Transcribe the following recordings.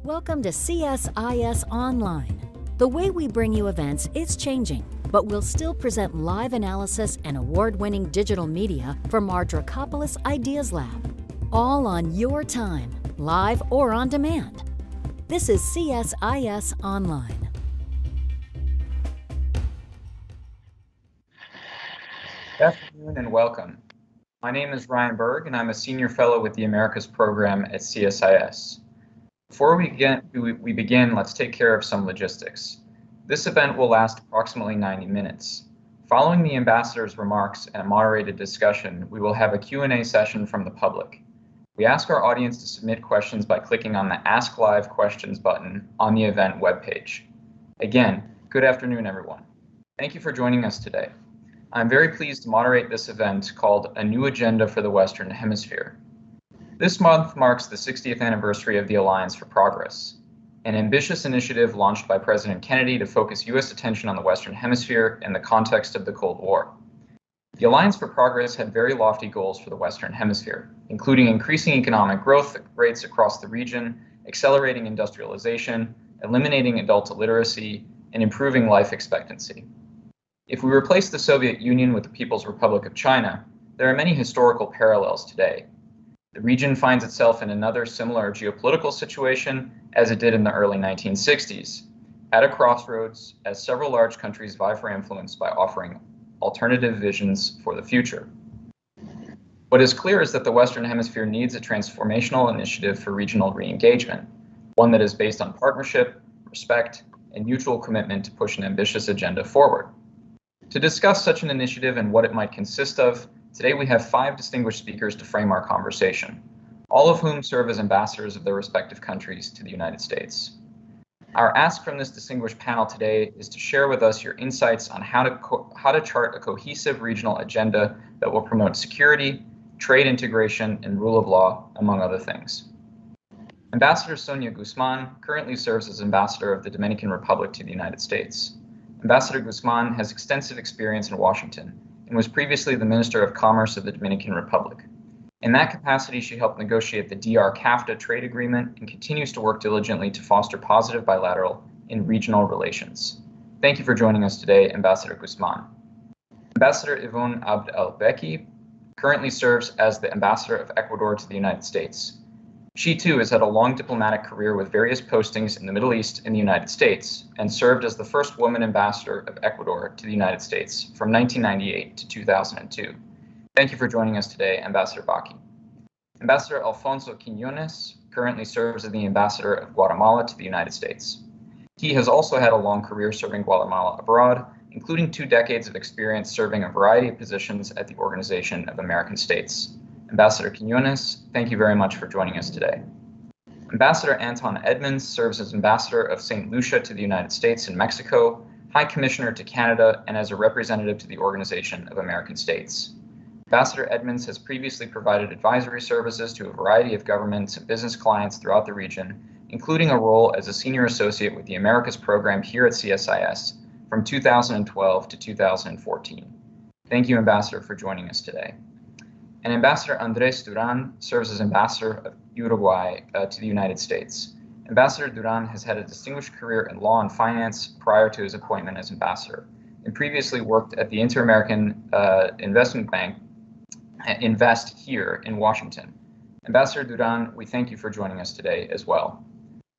Welcome to CSIS Online. The way we bring you events is changing, but we'll still present live analysis and award-winning digital media from our Dracopolis Ideas Lab. All on your time, live or on demand. This is CSIS Online. Good afternoon and welcome. My name is Ryan Berg and I'm a Senior Fellow with the Americas Program at CSIS. Before we begin, let's take care of some logistics. This event will last approximately 90 minutes. Following the ambassador's remarks and a moderated discussion, we will have a Q&A session from the public. We ask our audience to submit questions by clicking on the Ask Live Questions button on the event webpage. Again, good afternoon, everyone. Thank you for joining us today. I'm very pleased to moderate this event called A New Agenda for the Western Hemisphere. This month marks the 60th anniversary of the Alliance for Progress, an ambitious initiative launched by President Kennedy to focus U.S. attention on the Western Hemisphere in the context of the Cold War. The Alliance for Progress had very lofty goals for the Western Hemisphere, including increasing economic growth rates across the region, accelerating industrialization, eliminating adult illiteracy, and improving life expectancy. If we replace the Soviet Union with the People's Republic of China, there are many historical parallels today. The region finds itself in another similar geopolitical situation as it did in the early 1960s, at a crossroads as several large countries vie for influence by offering alternative visions for the future. What is clear is that the Western Hemisphere needs a transformational initiative for regional re-engagement, one that is based on partnership, respect, and mutual commitment to push an ambitious agenda forward. To discuss such an initiative and what it might consist of, today we have 5 distinguished speakers to frame our conversation, all of whom serve as ambassadors of their respective countries to the United States. Our ask from this distinguished panel today is to share with us your insights on how to chart a cohesive regional agenda that will promote security, trade integration, and rule of law, among other things. Ambassador Sonia Guzman currently serves as ambassador of the Dominican Republic to the United States. Ambassador Guzman has extensive experience in Washington and was previously the Minister of Commerce of the Dominican Republic. In that capacity, she helped negotiate the DR-CAFTA trade agreement and continues to work diligently to foster positive bilateral and regional relations. Thank you for joining us today, Ambassador Guzman. Ambassador Yvonne Abd el-Beki currently serves as the Ambassador of Ecuador to the United States. She too has had a long diplomatic career with various postings in the Middle East and the United States, and served as the first woman ambassador of Ecuador to the United States from 1998 to 2002. Thank you for joining us today, Ambassador Baki. Ambassador Alfonso Quiñones currently serves as the Ambassador of Guatemala to the United States. He has also had a long career serving Guatemala abroad, including 2 decades of experience serving a variety of positions at the Organization of American States. Ambassador Quiñones, thank you very much for joining us today. Ambassador Anton Edmonds serves as Ambassador of St. Lucia to the United States and Mexico, High Commissioner to Canada, and as a representative to the Organization of American States. Ambassador Edmonds has previously provided advisory services to a variety of governments and business clients throughout the region, including a role as a senior associate with the Americas Program here at CSIS from 2012 to 2014. Thank you, Ambassador, for joining us today. And Ambassador Andrés Duran serves as Ambassador of Uruguay to the United States. Ambassador Duran has had a distinguished career in law and finance prior to his appointment as ambassador, and previously worked at the Inter-American Investment Bank, Invest here in Washington. Ambassador Duran, we thank you for joining us today as well.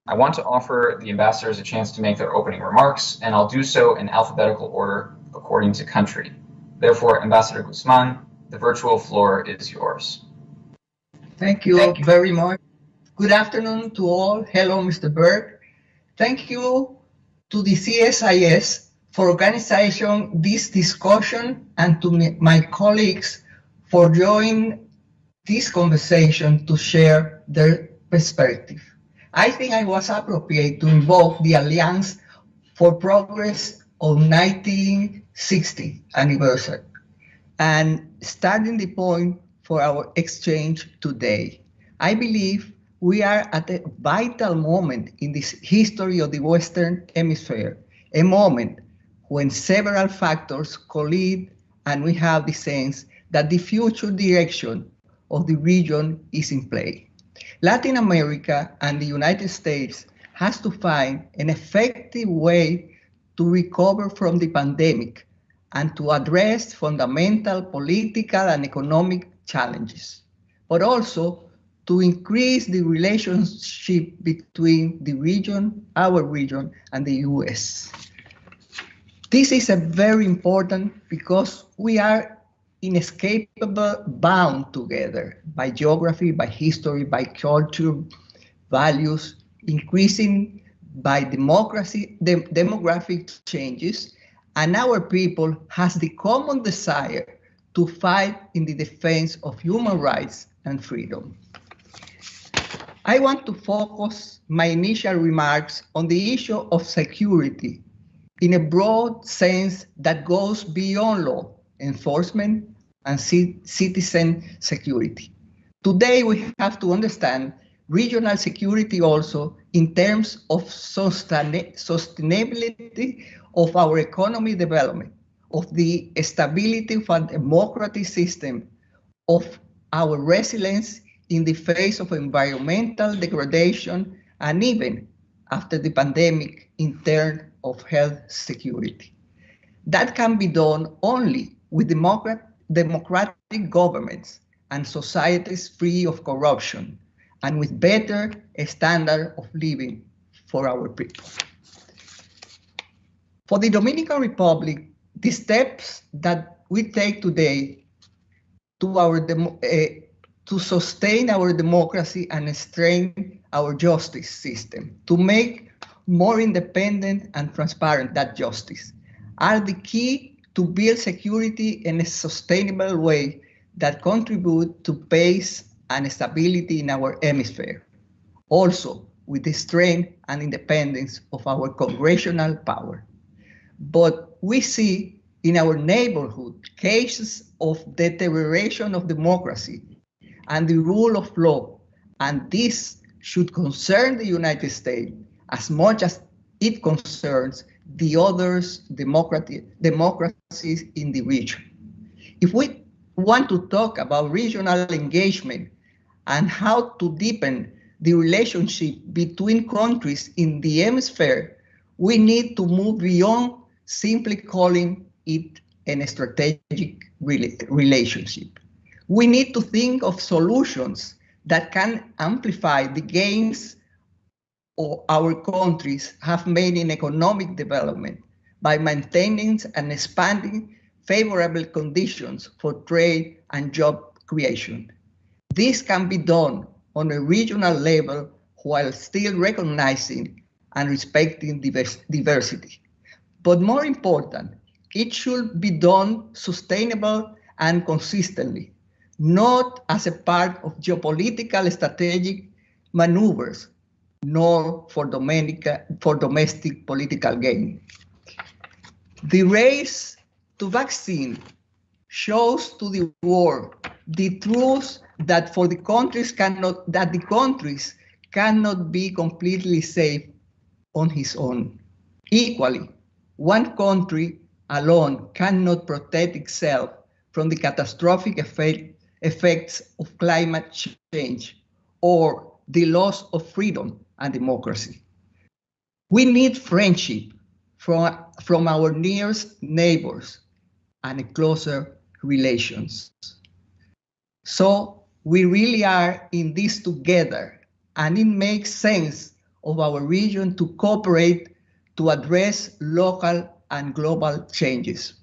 I want to offer the ambassadors a chance to make their opening remarks, and I'll do so in alphabetical order according to country. Therefore, Ambassador Guzman, the virtual floor is yours. Thank you very much. Good afternoon to all. Hello, Mr. Berg. Thank you to the CSIS for organizing this discussion and to my colleagues for joining this conversation to share their perspective. I think it was appropriate to invoke the Alliance for Progress on 1960 anniversary and starting the point for our exchange today. I believe we are at a vital moment in this history of the Western Hemisphere, a moment when several factors collide and we have the sense that the future direction of the region is in play. Latin America and the United States has to find an effective way to recover from the pandemic and to address fundamental political and economic challenges, but also to increase the relationship between the region, our region, and the US. This is a very important because we are inescapable bound together by geography, by history, by culture, values, increasing by demographic changes, and our people has the common desire to fight in the defense of human rights and freedom. I want to focus my initial remarks on the issue of security in a broad sense that goes beyond law enforcement and citizen security. Today, we have to understand regional security also in terms of sustainability of our economy development, of the stability of a democratic system, of our resilience in the face of environmental degradation, and even after the pandemic in terms of health security. That can be done only with democratic governments and societies free of corruption and with better standard of living for our people. For the Dominican Republic, the steps that we take today to sustain our democracy and strengthen our justice system, to make more independent and transparent that justice, are the key to build security in a sustainable way that contribute to peace and stability in our hemisphere. Also, with the strength and independence of our congressional power. But we see in our neighborhood cases of deterioration of democracy and the rule of law, and this should concern the United States as much as it concerns the other democracies in the region. If we want to talk about regional engagement and how to deepen the relationship between countries in the hemisphere, we need to move beyond simply calling it a strategic relationship. We need to think of solutions that can amplify the gains our countries have made in economic development by maintaining and expanding favorable conditions for trade and job creation. This can be done on a regional level while still recognizing and respecting diversity. But more important, it should be done sustainable and consistently, not as a part of geopolitical strategic maneuvers, nor for domestic political gain. The race to vaccine shows to the world the truth that the countries cannot be completely safe on its own. Equally, one country alone cannot protect itself from the catastrophic effects of climate change or the loss of freedom and democracy. We need friendship from our nearest neighbors and closer relations. So we really are in this together, and it makes sense of our region to cooperate to address local and global changes,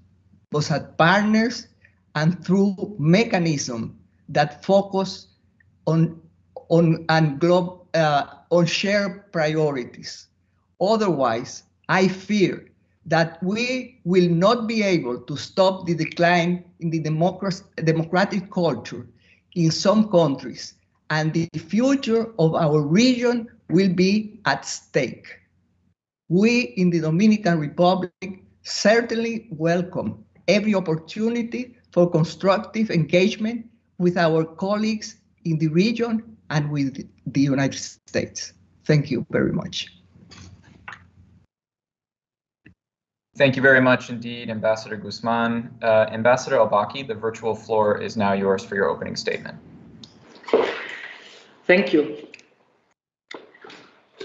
both as partners and through mechanisms that focus on shared priorities. Otherwise, I fear that we will not be able to stop the decline in the democratic culture in some countries, and the future of our region will be at stake. We in the Dominican Republic certainly welcome every opportunity for constructive engagement with our colleagues in the region and with the United States. Thank you very much. Thank you very much indeed, Ambassador Guzman. Ambassador Al-Baki, the virtual floor is now yours for your opening statement. Thank you.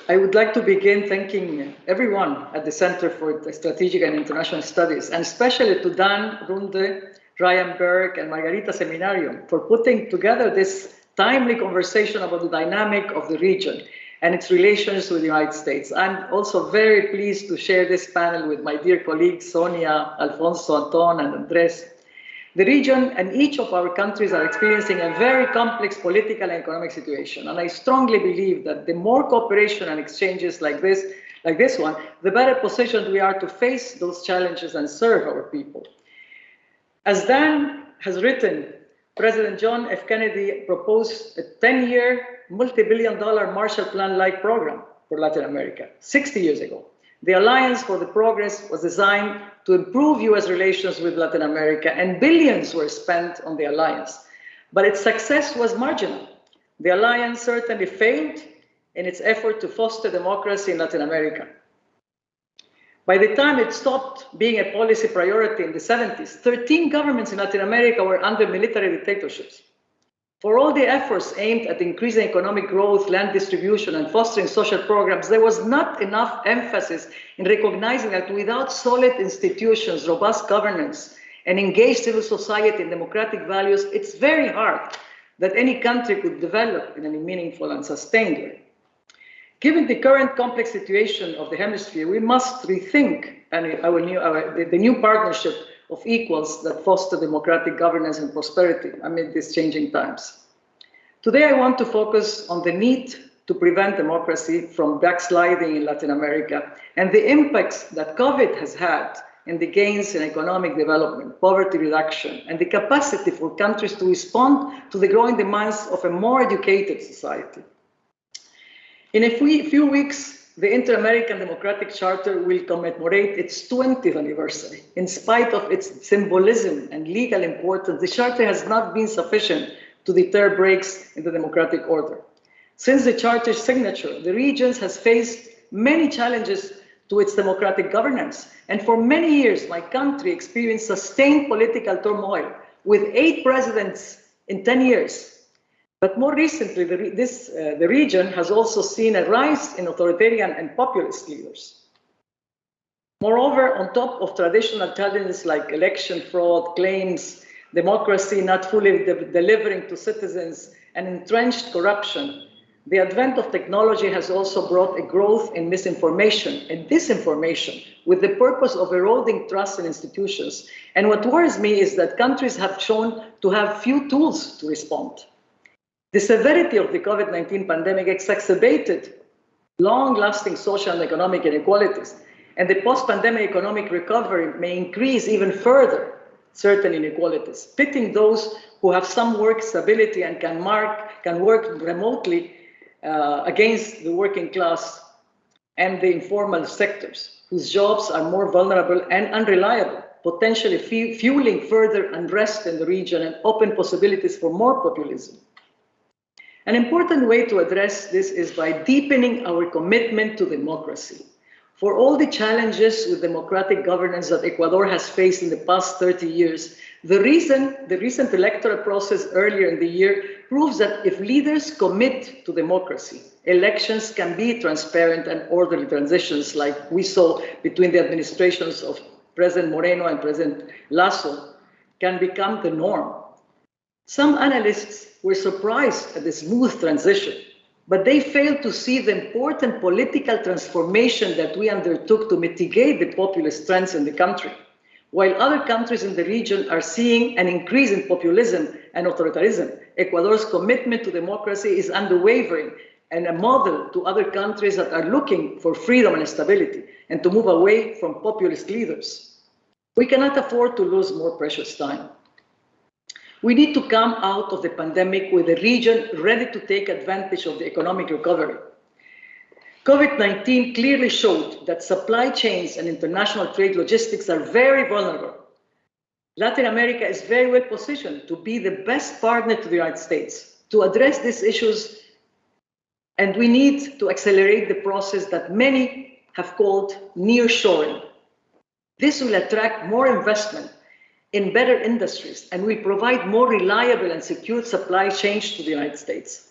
I would like to begin thanking everyone at the Center for Strategic and International Studies, and especially to Dan Runde, Ryan Berg, and Margarita Seminario for putting together this timely conversation about the dynamic of the region and its relations with the United States. I'm also very pleased to share this panel with my dear colleagues Sonia, Alfonso, Anton, and Andres. The region and each of our countries are experiencing a very complex political and economic situation, and I strongly believe that the more cooperation and exchanges like this one, the better positioned we are to face those challenges and serve our people. As Dan has written, President John F. Kennedy proposed a 10-year, multi-billion-dollar Marshall Plan-like program for Latin America 60 years ago. The Alliance for the Progress was designed to improve U.S. relations with Latin America, and billions were spent on the alliance. But its success was marginal. The alliance certainly failed in its effort to foster democracy in Latin America. By the time it stopped being a policy priority in the 70s, 13 governments in Latin America were under military dictatorships. For all the efforts aimed at increasing economic growth, land distribution, and fostering social programs, there was not enough emphasis in recognizing that without solid institutions, robust governance, and engaged civil society and democratic values, it's very hard that any country could develop in a meaningful and sustained way. Given the current complex situation of the hemisphere, we must rethink the new partnership of equals that foster democratic governance and prosperity amid these changing times. Today, I want to focus on the need to prevent democracy from backsliding in Latin America and the impacts that COVID has had in the gains in economic development, poverty reduction, and the capacity for countries to respond to the growing demands of a more educated society. In a few weeks, the Inter-American Democratic Charter will commemorate its 20th anniversary. In spite of its symbolism and legal importance, the Charter has not been sufficient to deter breaks in the democratic order. Since the Charter's signature, the region has faced many challenges to its democratic governance. And for many years, my country experienced sustained political turmoil with 8 presidents in 10 years. But more recently, the region has also seen a rise in authoritarian and populist leaders. Moreover, on top of traditional challenges like election fraud, claims, democracy not fully delivering to citizens, and entrenched corruption, the advent of technology has also brought a growth in misinformation and disinformation with the purpose of eroding trust in institutions. And what worries me is that countries have shown to have few tools to respond. The severity of the COVID-19 pandemic exacerbated long-lasting social and economic inequalities, and the post-pandemic economic recovery may increase even further certain inequalities, pitting those who have some work stability and can work remotely against the working class and the informal sectors, whose jobs are more vulnerable and unreliable, potentially fueling further unrest in the region and open possibilities for more populism. An important way to address this is by deepening our commitment to democracy. For all the challenges with democratic governance that Ecuador has faced in the past 30 years, the recent electoral process earlier in the year proves that if leaders commit to democracy, elections can be transparent and orderly transitions like we saw between the administrations of President Moreno and President Lasso can become the norm. Some analysts were surprised at the smooth transition, but they failed to see the important political transformation that we undertook to mitigate the populist trends in the country. While other countries in the region are seeing an increase in populism and authoritarianism, Ecuador's commitment to democracy is unwavering and a model to other countries that are looking for freedom and stability and to move away from populist leaders. We cannot afford to lose more precious time. We need to come out of the pandemic with the region ready to take advantage of the economic recovery. COVID-19 clearly showed that supply chains and international trade logistics are very vulnerable. Latin America is very well positioned to be the best partner to the United States to address these issues, and we need to accelerate the process that many have called nearshoring. This will attract more investment in better industries and will provide more reliable and secure supply chains to the United States.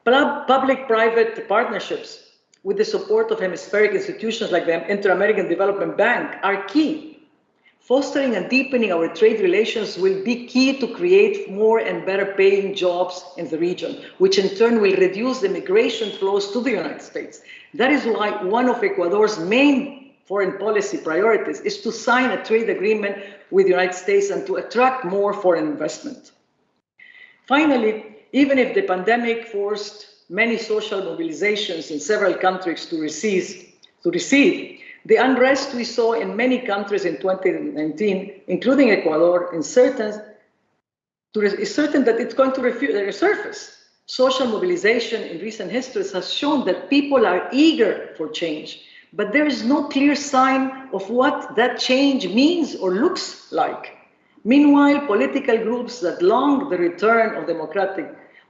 Public-private partnerships with the support of hemispheric institutions like the Inter-American Development Bank, are key. Fostering and deepening our trade relations will be key to create more and better paying jobs in the region, which in turn will reduce the migration flows to the United States. That is why one of Ecuador's main foreign policy priorities is to sign a trade agreement with the United States and to attract more foreign investment. Finally, even if the pandemic forced many social mobilizations in several countries to recede, the unrest we saw in many countries in 2019, including Ecuador, is certain that it's going to resurface. Social mobilization in recent histories has shown that people are eager for change, but there is no clear sign of what that change means or looks like. Meanwhile, political groups that long the return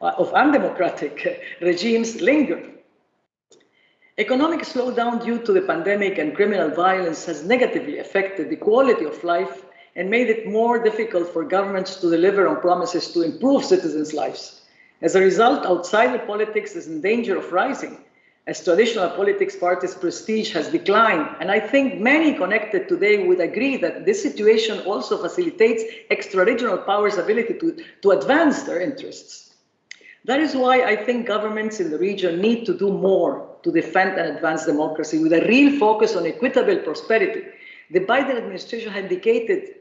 of undemocratic regimes linger. Economic slowdown due to the pandemic and criminal violence has negatively affected the quality of life and made it more difficult for governments to deliver on promises to improve citizens' lives. As a result, outsider politics is in danger of rising, as traditional politics parties' prestige has declined. And I think many connected today would agree that this situation also facilitates extra-regional powers' ability to advance their interests. That is why I think governments in the region need to do more to defend and advance democracy with a real focus on equitable prosperity. The Biden administration had indicated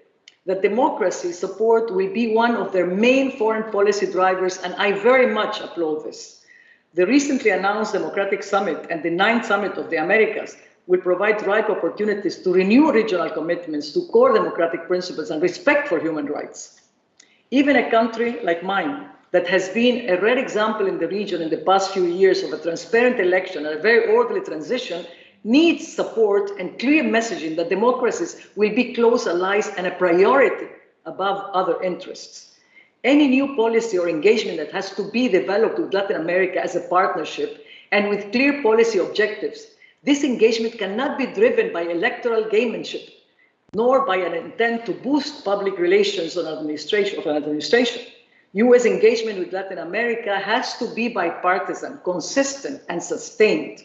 that democracy support will be one of their main foreign policy drivers, and I very much applaud this. The recently announced Democratic Summit and the 9th Summit of the Americas will provide ripe opportunities to renew regional commitments to core democratic principles and respect for human rights. Even a country like mine, that has been a rare example in the region in the past few years of a transparent election and a very orderly transition, needs support and clear messaging that democracies will be close allies and a priority above other interests. Any new policy or engagement that has to be developed with Latin America as a partnership and with clear policy objectives, this engagement cannot be driven by electoral gamemanship, nor by an intent to boost public relations of an administration. US engagement with Latin America has to be bipartisan, consistent, and sustained.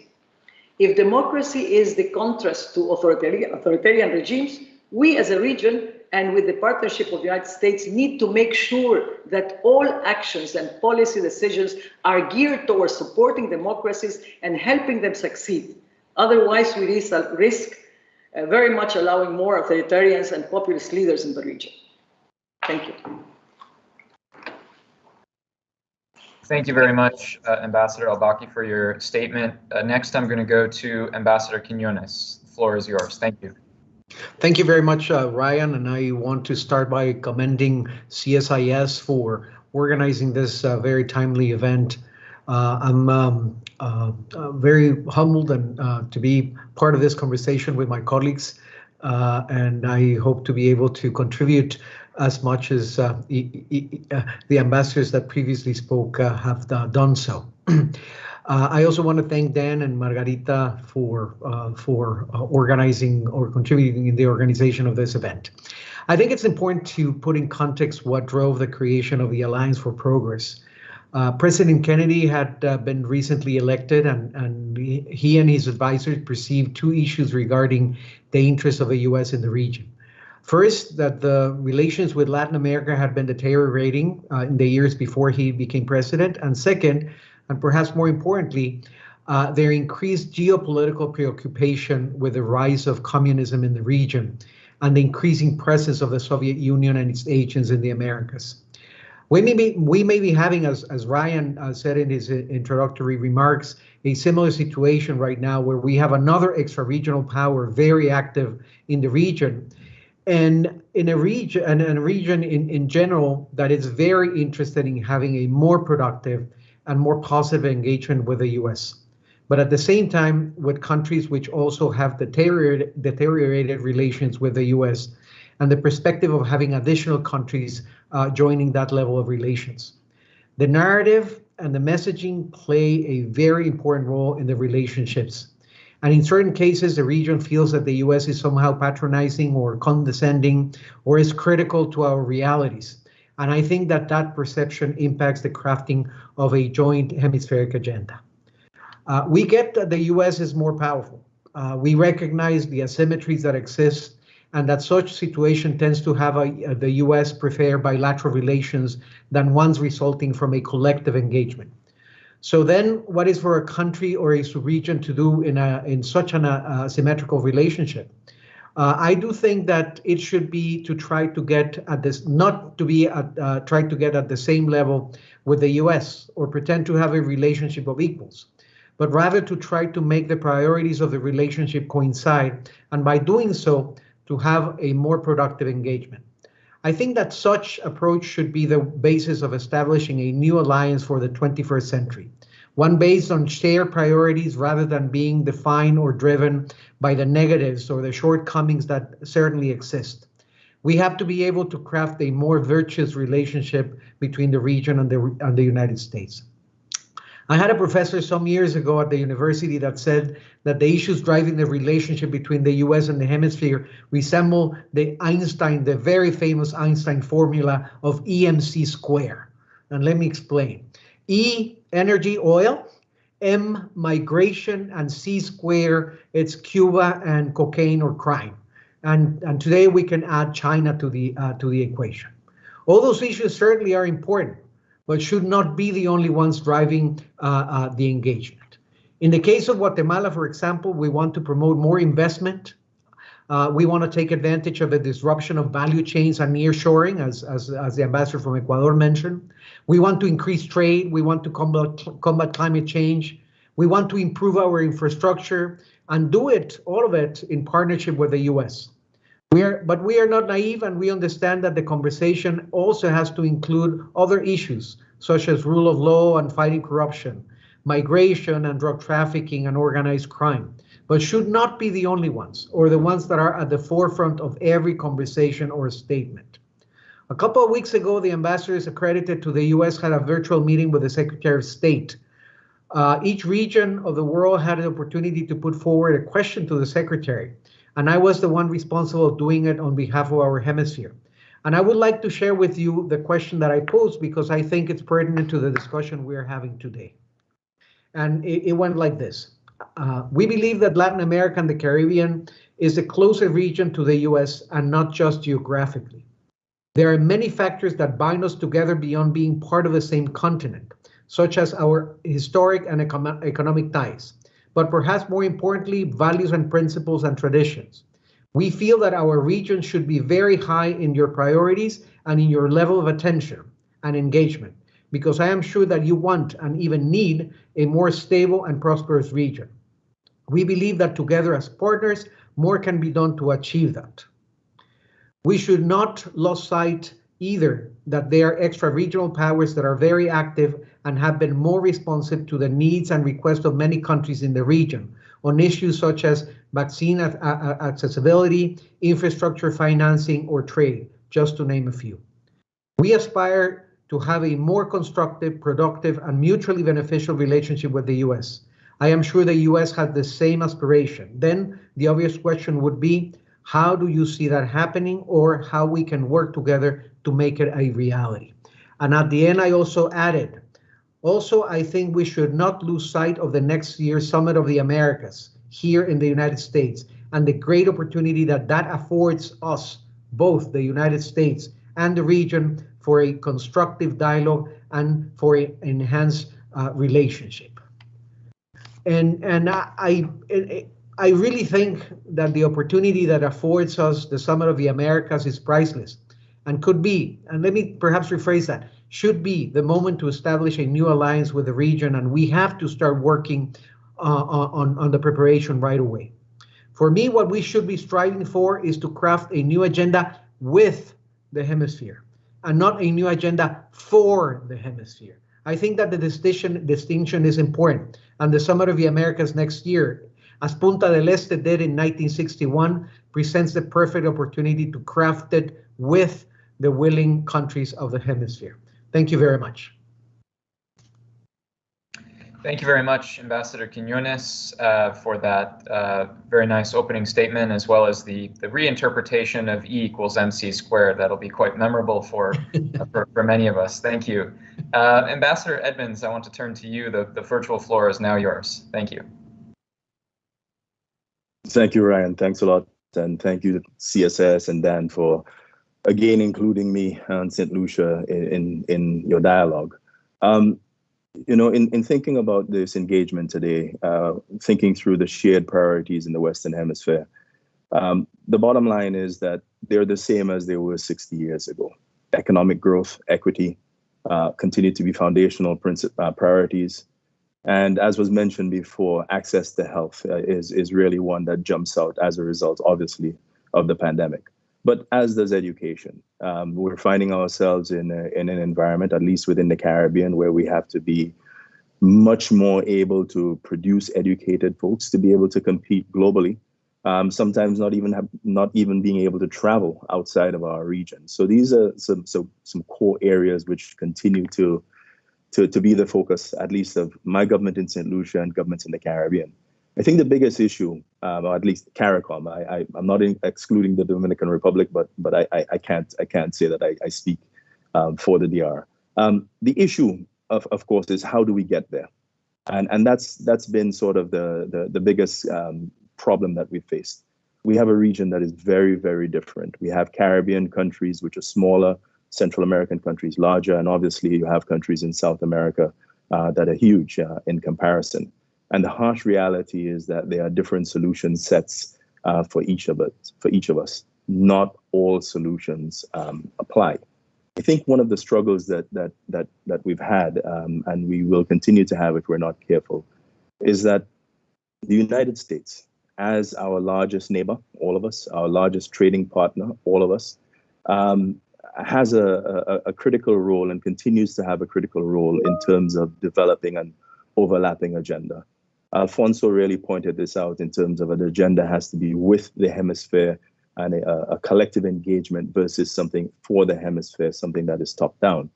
If democracy is the contrast to authoritarian regimes, we as a region and with the partnership of the United States need to make sure that all actions and policy decisions are geared towards supporting democracies and helping them succeed. Otherwise, we risk very much allowing more authoritarians and populist leaders in the region. Thank you. Thank you very much, Ambassador Al-Baki, for your statement. Next, I'm going to go to Ambassador Quiñones. The floor is yours. Thank you. Thank you very much, Ryan. And I want to start by commending CSIS for organizing this very timely event. I'm very humbled and to be part of this conversation with my colleagues. And I hope to be able to contribute as much as the ambassadors that previously spoke have done so. I also want to thank Dan and Margarita for organizing or contributing in the organization of this event. I think it's important to put in context what drove the creation of the Alliance for Progress. President Kennedy had been recently elected, and he and his advisors perceived two issues regarding the interests of the U.S. in the region. First, that the relations with Latin America had been deteriorating in the years before he became president. And second, and perhaps more importantly, their increased geopolitical preoccupation with the rise of communism in the region and the increasing presence of the Soviet Union and its agents in the Americas. We may be having, as Ryan said in his introductory remarks, a similar situation right now where we have another extra-regional power very active in the region. And in a region in general that is very interested in having a more productive and more positive engagement with the U.S. But at the same time, with countries which also have deteriorated relations with the U.S. and the perspective of having additional countries joining that level of relations. The narrative and the messaging play a very important role in the relationships. And in certain cases, the region feels that the U.S. is somehow patronizing or condescending or is critical to our realities. And I think that that perception impacts the crafting of a joint hemispheric agenda. We get that the US is more powerful. We recognize the asymmetries that exist and that such situation tends to have the US prefer bilateral relations than ones resulting from a collective engagement. So then what is for a country or a region to do in such an asymmetrical relationship? I do think that it should be to try to get at this, not to be try to get at the same level with the US or pretend to have a relationship of equals, but rather to try to make the priorities of the relationship coincide, and by doing so, to have a more productive engagement. I think that such approach should be the basis of establishing a new alliance for the 21st century, one based on shared priorities rather than being defined or driven by the negatives or the shortcomings that certainly exist. We have to be able to craft a more virtuous relationship between the region and the United States. I had a professor some years ago at the university that said that the issues driving the relationship between the US and the hemisphere resemble the very famous Einstein formula of EMC square. And let me explain. E, energy, oil, M, migration, and C square, it's Cuba and cocaine or crime. And today we can add China to the equation. All those issues certainly are important, but should not be the only ones driving the engagement. In the case of Guatemala, for example, we want to promote more investment. We want to take advantage of the disruption of value chains and nearshoring, as the ambassador from Ecuador mentioned. We want to increase trade. We want to combat climate change. We want to improve our infrastructure and do it, all of it, in partnership with the US. But we are not naive, and we understand that the conversation also has to include other issues, such as rule of law and fighting corruption, migration and drug trafficking and organized crime, but should not be the only ones or the ones that are at the forefront of every conversation or statement. A couple of weeks ago, the ambassadors accredited to the US had a virtual meeting with the Secretary of State. Each region of the world had an opportunity to put forward a question to the Secretary, and I was the one responsible doing it on behalf of our hemisphere. And I would like to share with you the question that I posed because I think it's pertinent to the discussion we are having today. And it went like this. We believe that Latin America and the Caribbean is a closer region to the US and not just geographically. There are many factors that bind us together beyond being part of the same continent, such as our historic and economic ties, but perhaps more importantly, values and principles and traditions. We feel that our region should be very high in your priorities and in your level of attention and engagement, because I am sure that you want and even need a more stable and prosperous region. We believe that together as partners, more can be done to achieve that. We should not lose sight either that there are extra-regional powers that are very active and have been more responsive to the needs and requests of many countries in the region on issues such as vaccine accessibility, infrastructure financing, or trade, just to name a few. We aspire to have a more constructive, productive, and mutually beneficial relationship with the US. I am sure the US has the same aspiration. Then the obvious question would be, how do you see that happening, or how we can work together to make it a reality? And at the end, I also added, I think we should not lose sight of the next year's Summit of the Americas here in the United States and the great opportunity that affords us, both the United States and the region, for a constructive dialogue and for an enhanced relationship. And I really think that the opportunity that affords us the Summit of the Americas is priceless and could be, and let me perhaps rephrase that, should be the moment to establish a new alliance with the region, and we have to start working on the preparation right away. For me, what we should be striving for is to craft a new agenda with the hemisphere and not a new agenda for the hemisphere. I think that the distinction is important, and the Summit of the Americas next year, as Punta del Este did in 1961, presents the perfect opportunity to craft it with the willing countries of the hemisphere. Thank you very much. Thank you very much, Ambassador Quiñones, for that very nice opening statement, as well as the reinterpretation of E equals MC squared. That'll be quite memorable for many of us. Thank you. Ambassador Edmonds, I want to turn to you. The virtual floor is now yours. Thank you. Thank you, Ryan. Thanks a lot. And thank you to CSIS and Dan for, again, including me and St. Lucia in your dialogue. You know, in thinking about this engagement today, thinking through the shared priorities in the Western Hemisphere, the bottom line is that they're the same as they were 60 years ago. Economic growth, equity, continue to be foundational priorities. And as was mentioned before, access to health is really one that jumps out as a result, obviously, of the pandemic. But as does education. We're finding ourselves in an environment, at least within the Caribbean, where we have to be much more able to produce educated folks to be able to compete globally. Sometimes not even being able to travel outside of our region. So these are some core areas which continue to be the focus, at least of my government in St. Lucia and governments in the Caribbean. I think the biggest issue, or at least CARICOM, I'm not excluding the Dominican Republic, but I can't say that I speak for the DR. The issue, of course, is how do we get there, and that's been sort of the biggest problem that we faced. We have a region that is very, very different. We have Caribbean countries which are smaller, Central American countries larger, and obviously you have countries in South America that are huge in comparison. And the harsh reality is that there are different solution sets for each of us. Not all solutions apply. I think one of the struggles that we've had, and we will continue to have if we're not careful, is that the United States, as our largest neighbor, all of us, our largest trading partner, all of us, has a critical role and continues to have a critical role in terms of developing an overlapping agenda. Alfonso really pointed this out in terms of an agenda has to be with the hemisphere and a collective engagement versus something for the hemisphere, something that is top down.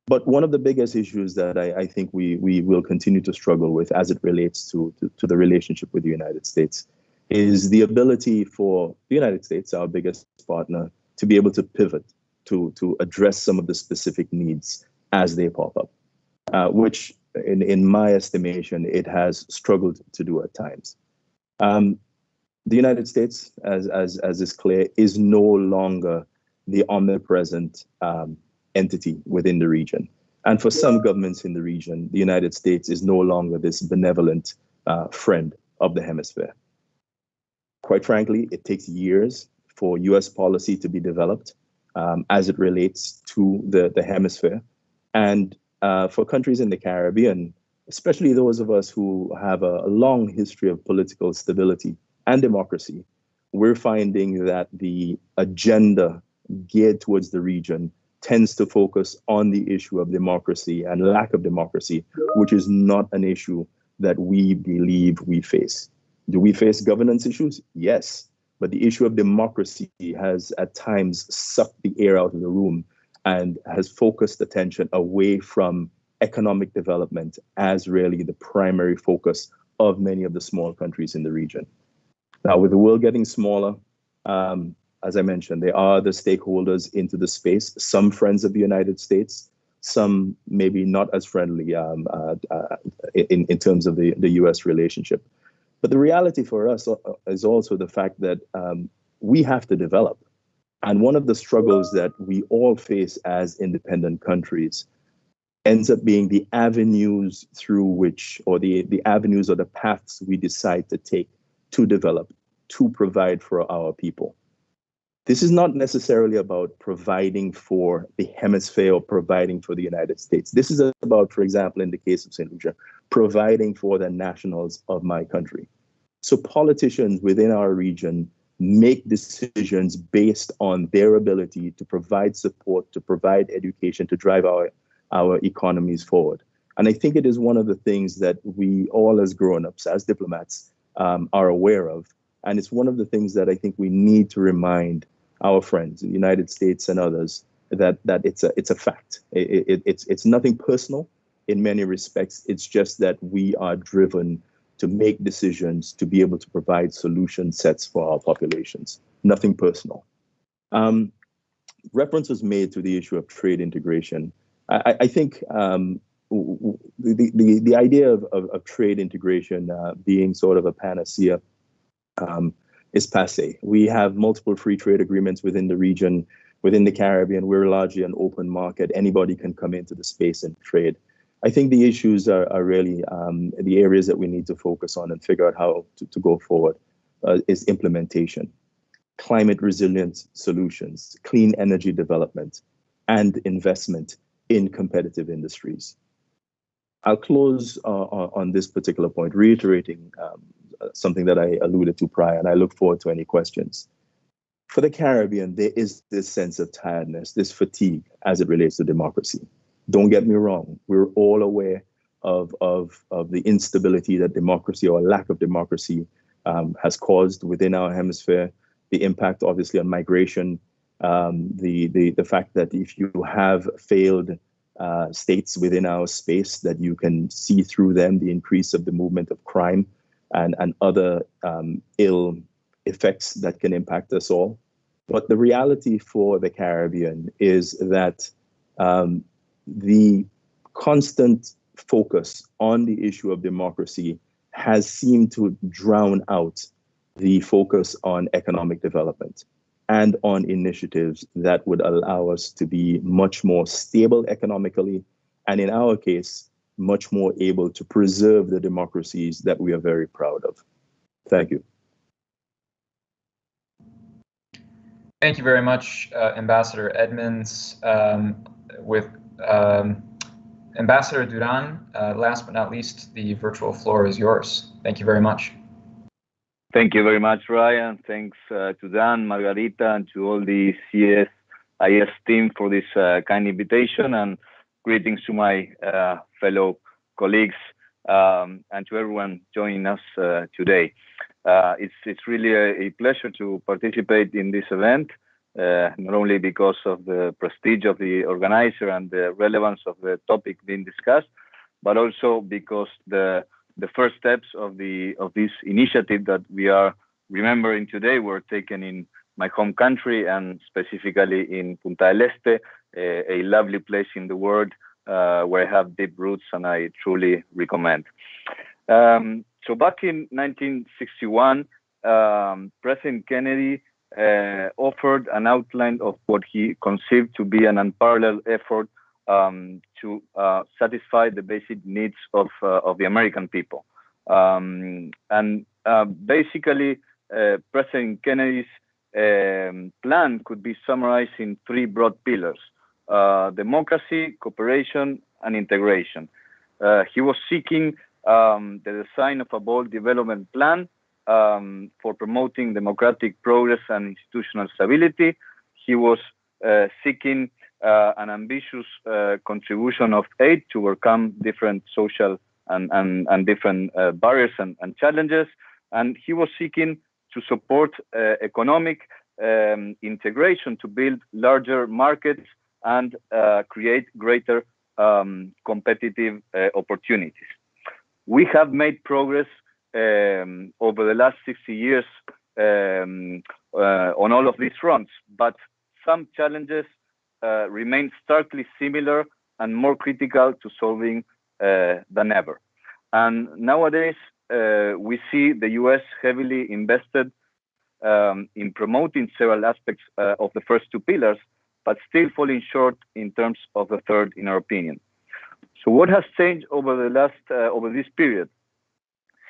But one of the biggest issues that I think we will continue to struggle with as it relates to the relationship with the United States is the ability for the United States, our biggest partner, to be able to pivot, to address some of the specific needs as they pop up, which in my estimation, it has struggled to do at times. The United States, as is clear, is no longer the omnipresent entity within the region. And for some governments in the region, the United States is no longer this benevolent friend of the hemisphere. Quite frankly, it takes years for US policy to be developed as it relates to the hemisphere. And for countries in the Caribbean, especially those of us who have a long history of political stability and democracy, we're finding that the agenda geared towards the region tends to focus on the issue of democracy and lack of democracy, which is not an issue that we believe we face. Do we face governance issues? Yes. But the issue of democracy has at times sucked the air out of the room and has focused attention away from economic development as really the primary focus of many of the small countries in the region. Now, with the world getting smaller, as I mentioned, there are the stakeholders into the space, some friends of the United States, some maybe not as friendly in terms of the US relationship. But the reality for us is also the fact that we have to develop. And one of the struggles that we all face as independent countries ends up being the avenues through which, or the avenues or the paths we decide to take to develop, to provide for our people. This is not necessarily about providing for the hemisphere or providing for the United States. This is about, for example, in the case of St. Lucia, providing for the nationals of my country. So politicians within our region make decisions based on their ability to provide support, to provide education, to drive our economies forward. And I think it is one of the things that we all as grown-ups, as diplomats, are aware of. And it's one of the things that I think we need to remind our friends in the United States and others that it's a fact. It's nothing personal. in many respects. It's just that we are driven to make decisions to be able to provide solution sets for our populations. Nothing personal. Reference was made to the issue of trade integration. I think the idea of trade integration being sort of a panacea is passé. We have multiple free trade agreements within the region, within the Caribbean. We're largely an open market. Anybody can come into the space and trade. I think the issues are really the areas that we need to focus on and figure out how to go forward is implementation, climate resilient solutions, clean energy development, and investment in competitive industries. I'll close on this particular point, reiterating something that I alluded to prior, and I look forward to any questions. For the Caribbean, there is this sense of tiredness, this fatigue as it relates to democracy. Don't get me wrong, we're all aware of the instability that democracy or lack of democracy has caused within our hemisphere, the impact obviously on migration, the fact that if you have failed states within our space, that you can see through them the increase of the movement of crime and other ill effects that can impact us all. But the reality for the Caribbean is that the constant focus on the issue of democracy has seemed to drown out the focus on economic development and on initiatives that would allow us to be much more stable economically, and in our case, much more able to preserve the democracies that we are very proud of. Thank you. Thank you very much, Ambassador Edmonds. With Ambassador Duran, last but not least, the virtual floor is yours. Thank you very much. Thank you very much, Ryan. Thanks to Dan, Margarita, and to all the CSIS team for this kind invitation, and greetings to my fellow colleagues and to everyone joining us today. It's really a pleasure to participate in this event, not only because of the prestige of the organizer and the relevance of the topic being discussed, but also because the first steps of this initiative that we are remembering today were taken in my home country, and specifically in Punta del Este, a lovely place in the world where I have deep roots and I truly recommend. So back in 1961, President Kennedy offered an outline of what he conceived to be an unparalleled effort to satisfy the basic needs of the American people. Basically, President Kennedy's plan could be summarized in three broad pillars: democracy, cooperation, and integration. He was seeking the design of a bold development plan for promoting democratic progress and institutional stability. He was seeking an ambitious contribution of aid to overcome different social and different barriers and challenges. And he was seeking to support economic integration to build larger markets and create greater competitive opportunities. We have made progress over the last 60 years on all of these fronts, but some challenges remain starkly similar and more critical to solving than ever. And nowadays, we see the US heavily invested in promoting several aspects of the first two pillars, but still falling short in terms of the third, in our opinion. So what has changed over the last over this period?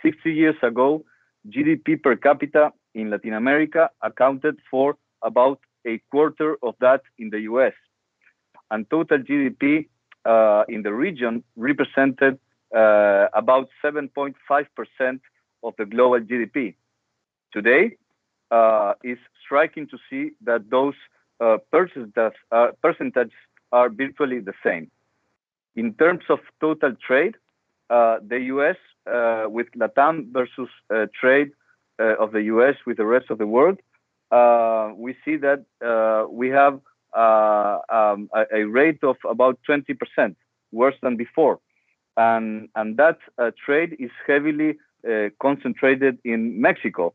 60 years ago, GDP per capita in Latin America accounted for about a quarter of that in the US, and total GDP in the region represented about 7.5% of the global GDP. Today, it's striking to see that those percentages are virtually the same. In terms of total trade, the US with LATAM versus trade of the US with the rest of the world, we see that we have a rate of about 20%, worse than before. and that trade is heavily concentrated in Mexico,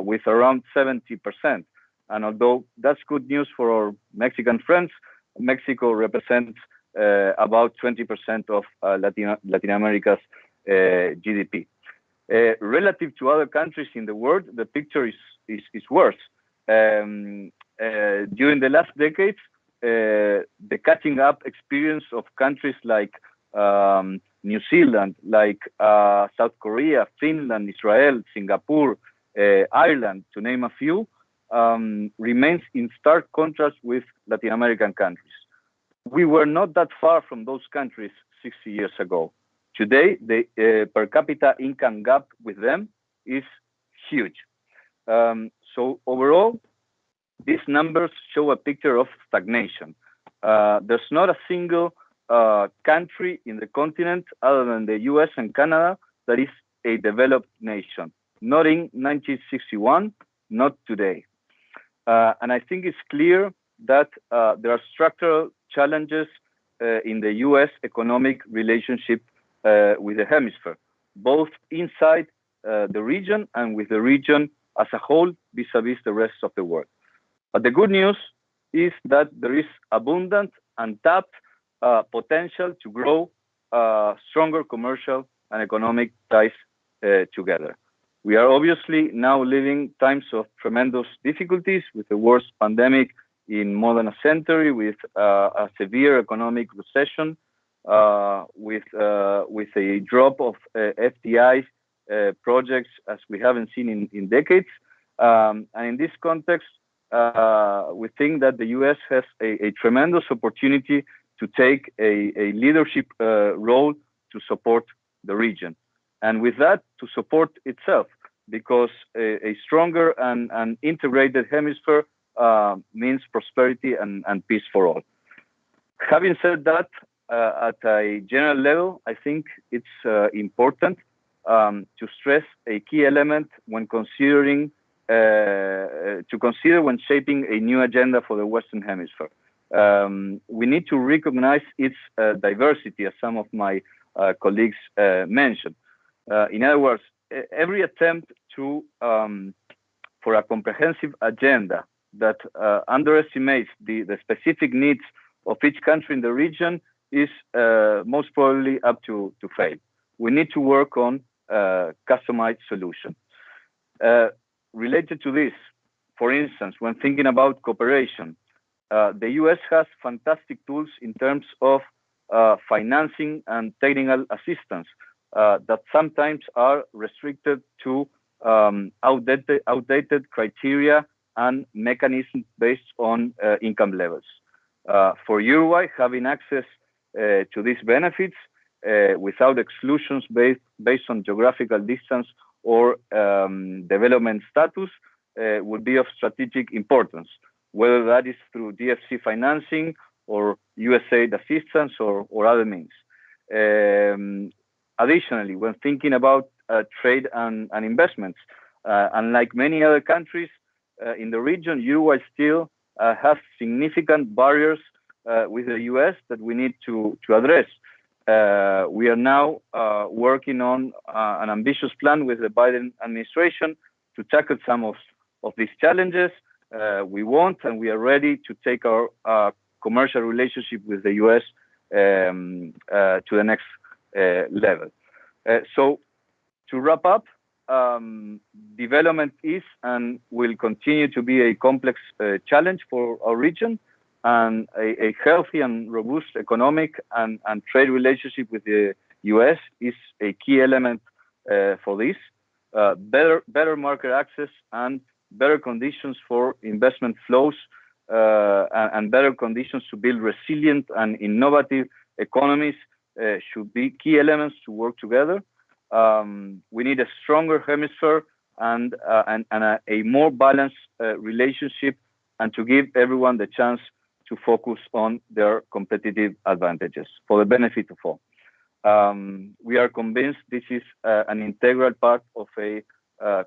with around 70%. And although that's good news for our Mexican friends, Mexico represents about 20% of Latin America's GDP. Relative to other countries in the world, the picture is worse. During the last decades, the catching up experience of countries like New Zealand, like South Korea, Finland, Israel, Singapore, Ireland, to name a few, remains in stark contrast with Latin American countries. We were not that far from those countries 60 years ago. Today, the per capita income gap with them is huge. So overall, these numbers show a picture of stagnation. There's not a single country in the continent other than the US and Canada that is a developed nation. Not in 1961, not today. And I think it's clear that there are structural challenges in the US economic relationship with the hemisphere, both inside the region and with the region as a whole vis-a-vis the rest of the world. But the good news is that there is abundant and tapped potential to grow stronger commercial and economic ties together. We are obviously now living times of tremendous difficulties with the worst pandemic in more than a century, with a severe economic recession, with a drop of FDI projects as we haven't seen in decades. And in this context, we think that the US has a tremendous opportunity to take a leadership role to support the region. And with that, to support itself, because a stronger and integrated hemisphere means prosperity and peace for all. Having said that, at a general level, I think it's important to stress a key element when considering when shaping a new agenda for the Western Hemisphere. We need to recognize its diversity, as some of my colleagues mentioned. In other words, every attempt for a comprehensive agenda that underestimates the specific needs of each country in the region is most probably up to fail. We need to work on customized solutions. Related to this, for instance, when thinking about cooperation, the US has fantastic tools in terms of financing and technical assistance that sometimes are restricted to outdated criteria and mechanisms based on income levels. For Uruguay, having access to these benefits without exclusions based on geographical distance or development status would be of strategic importance, whether that is through DFC financing or USAID assistance or other means. Additionally, when thinking about trade and investments, unlike many other countries in the region, Uruguay still has significant barriers with the US that we need to address. We are now working on an ambitious plan with the Biden administration to tackle some of these challenges. We want and we are ready to take our commercial relationship with the US to the next level. So to wrap up, development is and will continue to be a complex challenge for our region, and a healthy and robust economic and trade relationship with the US is a key element for this. Better market access and better conditions for investment flows and better conditions to build resilient and innovative economies should be key elements to work together. We need a stronger hemisphere and a more balanced relationship, and to give everyone the chance to focus on their competitive advantages for the benefit of all. We are convinced this is an integral part of a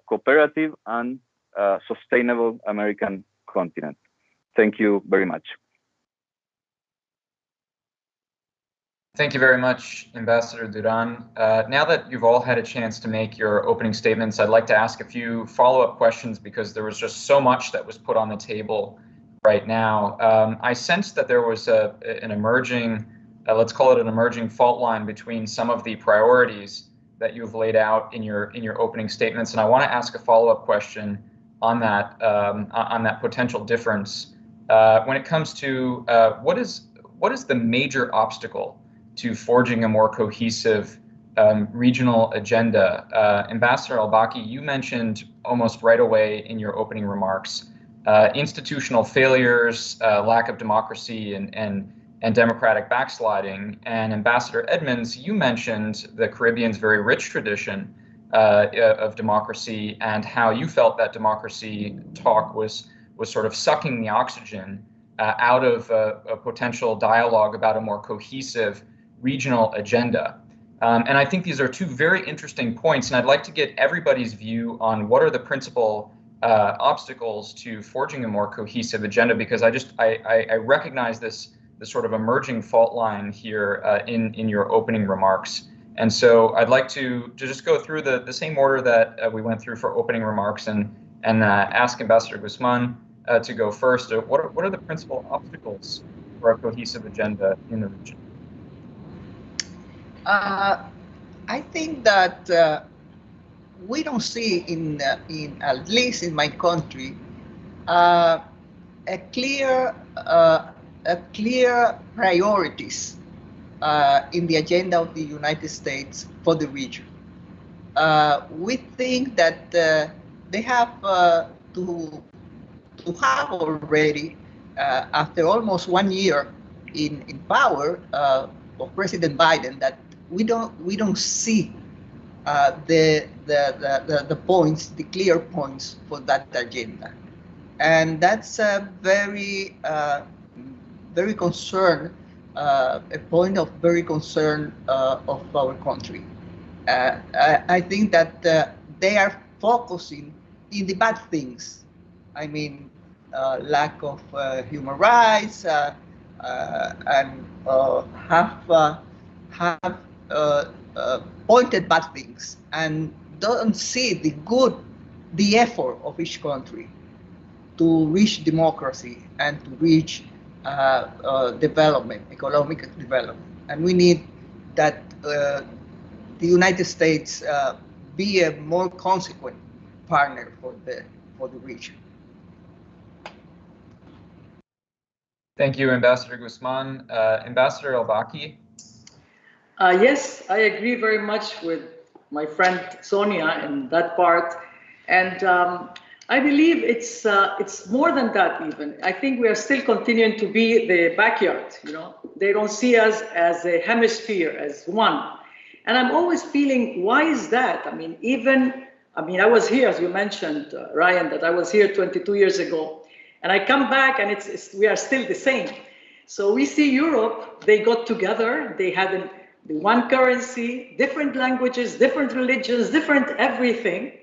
cooperative and sustainable American continent. Thank you very much. Thank you very much, Ambassador Duran. Now that you've all had a chance to make your opening statements, I'd like to ask a few follow-up questions because there was just so much that was put on the table right now. I sensed that there was an emerging, let's call it an emerging fault line between some of the priorities that you've laid out in your opening statements, and I want to ask a follow-up question on that potential difference. When it comes to what is the major obstacle to forging a more cohesive regional agenda? Ambassador al-Baki, you mentioned almost right away in your opening remarks institutional failures, lack of democracy, and democratic backsliding. And Ambassador Edmonds, you mentioned the Caribbean's very rich tradition of democracy and how you felt that democracy talk was sort of sucking the oxygen out of a potential dialogue about a more cohesive regional agenda. And I think these are two very interesting points, and I'd like to get everybody's view on what are the principal obstacles to forging a more cohesive agenda, because I recognize this sort of emerging fault line here in your opening remarks. And so I'd like to just go through the same order that we went through for opening remarks and ask Ambassador Guzman to go first. What are the principal obstacles for a cohesive agenda in the region? I think that we don't see in at least in my country a clear priorities in the agenda of the United States for the region. We think that they have to have already after almost 1 year in power of President Biden, that we don't see the points, the clear points for that agenda, and that's a very concern, a point of very concern of our country. I think that they are focusing in the bad things. I mean, lack of human rights and have pointed bad things, and don't see the effort of each country to reach democracy and to reach development, economic development. And we need that the United States be a more consequent partner for the region. Thank you, Ambassador Guzman. Ambassador al-Baki. Yes, I agree very much with my friend Sonia in that part, and I believe it's more than that even. I think we are still continuing to be the backyard. You know, they don't see us as a hemisphere, as one, and I'm always feeling, why is that? I mean, I was here, as you mentioned, Ryan, that I was here 22 years ago, and I come back and we are still the same. So we see Europe, they got together, they had the one currency, different languages, different religions, different everything,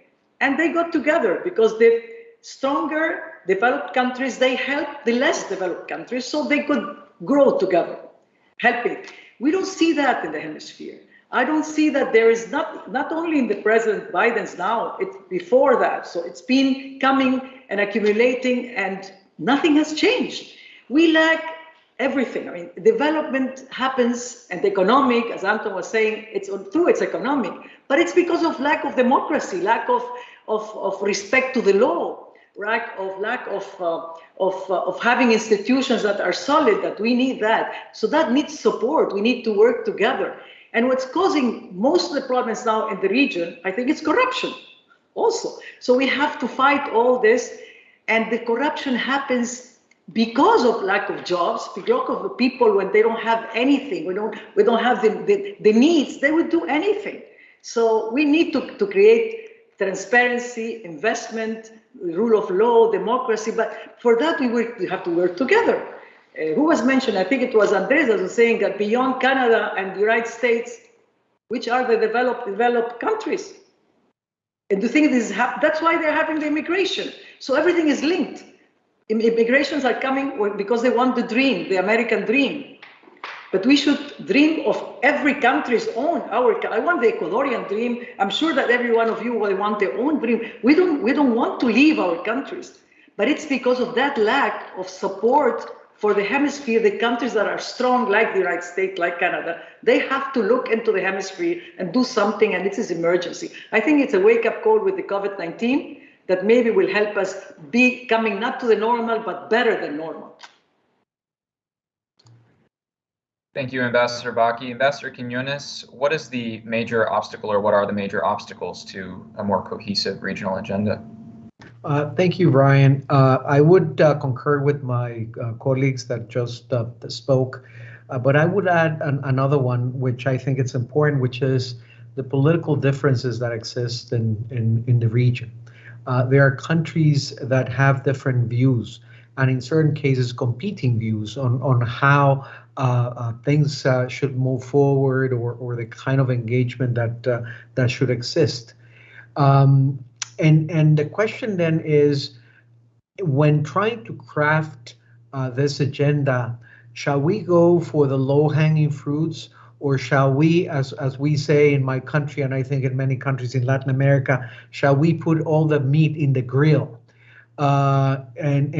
and they got together because the stronger developed countries, they helped the less developed countries so they could grow together, helping. We don't see that in the hemisphere. I don't see that. There is not only in the President Biden's now, it's before that. So it's been coming and accumulating and nothing has changed. We lack everything. I mean, development happens, and economic, as Anton was saying, it's economic, but it's because of lack of democracy, lack of respect to the law, lack of having institutions that are solid, that we need that. So that needs support. We need to work together. And what's causing most of the problems now in the region, I think, it's corruption also. So we have to fight all this, and the corruption happens because of lack of jobs, because of the people, when they don't have anything, we don't have the needs, they would do anything. So we need to create transparency, investment, rule of law, democracy, but for that we have to work together. Who was mentioned? I think it was Andres that was saying that beyond Canada and the United States, which are the developed countries? And the thing is, that's why they're having the immigration. So everything is linked. Immigrations are coming because they want the dream, the American dream. But we should dream of every country's own. I want the Ecuadorian dream. I'm sure that every one of you will want their own dream. We don't want to leave our countries, but it's because of that lack of support for the hemisphere. The countries that are strong, like the United States, like Canada, they have to look into the hemisphere and do something, and this is emergency. I think it's a wake-up call with the COVID-19 that maybe will help us be coming not to the normal, but better than normal. Thank you, Ambassador Baki. Ambassador Quiñones, what is the major obstacle, or what are the major obstacles to a more cohesive regional agenda? Thank you, Ryan. I would concur with my colleagues that just spoke, but I would add another one, which I think it's important, which is the political differences that exist in the region. There are countries that have different views, and in certain cases, competing views on how things should move forward, or the kind of engagement that should exist. And the question then is, when trying to craft this agenda, shall we go for the low-hanging fruits, or shall we, as we say in my country, and I think in many countries in Latin America, shall we put all the meat in the grill? And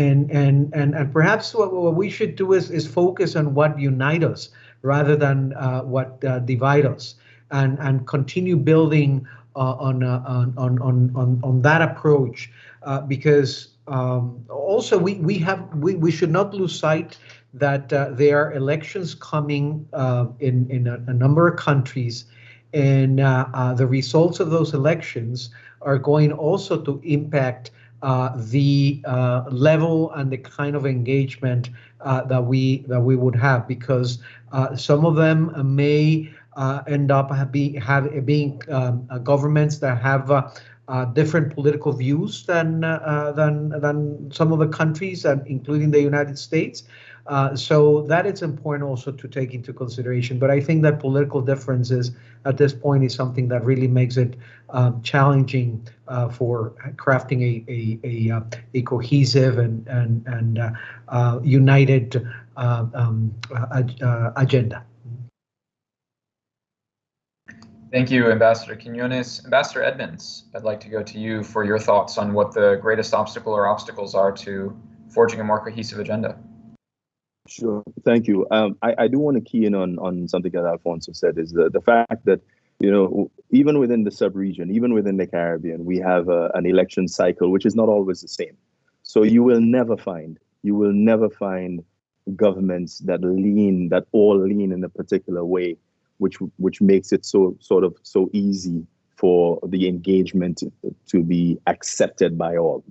perhaps what we should do is focus on what unites us rather than what divides us, and continue building on that approach, because also we should not lose sight that there are elections coming in a number of countries, and the results of those elections are going also to impact the level and the kind of engagement that we would have, because some of them may end up being governments that have different political views than some of the countries, including the United States. So that it's important also to take into consideration. But I think that political differences at this point is something that really makes it challenging for crafting a cohesive and united agenda. Thank you, Ambassador Quiñones. Ambassador Edmonds, I'd like to go to you for your thoughts on what the greatest obstacle or obstacles are to forging a more cohesive agenda. Sure, thank you. I do want to key in on something that Alfonso said, is the fact that, even within the sub-region, even within the Caribbean, we have an election cycle which is not always the same. So you will never find governments that all lean in a particular way, which makes it so easy for the engagement to be accepted by all.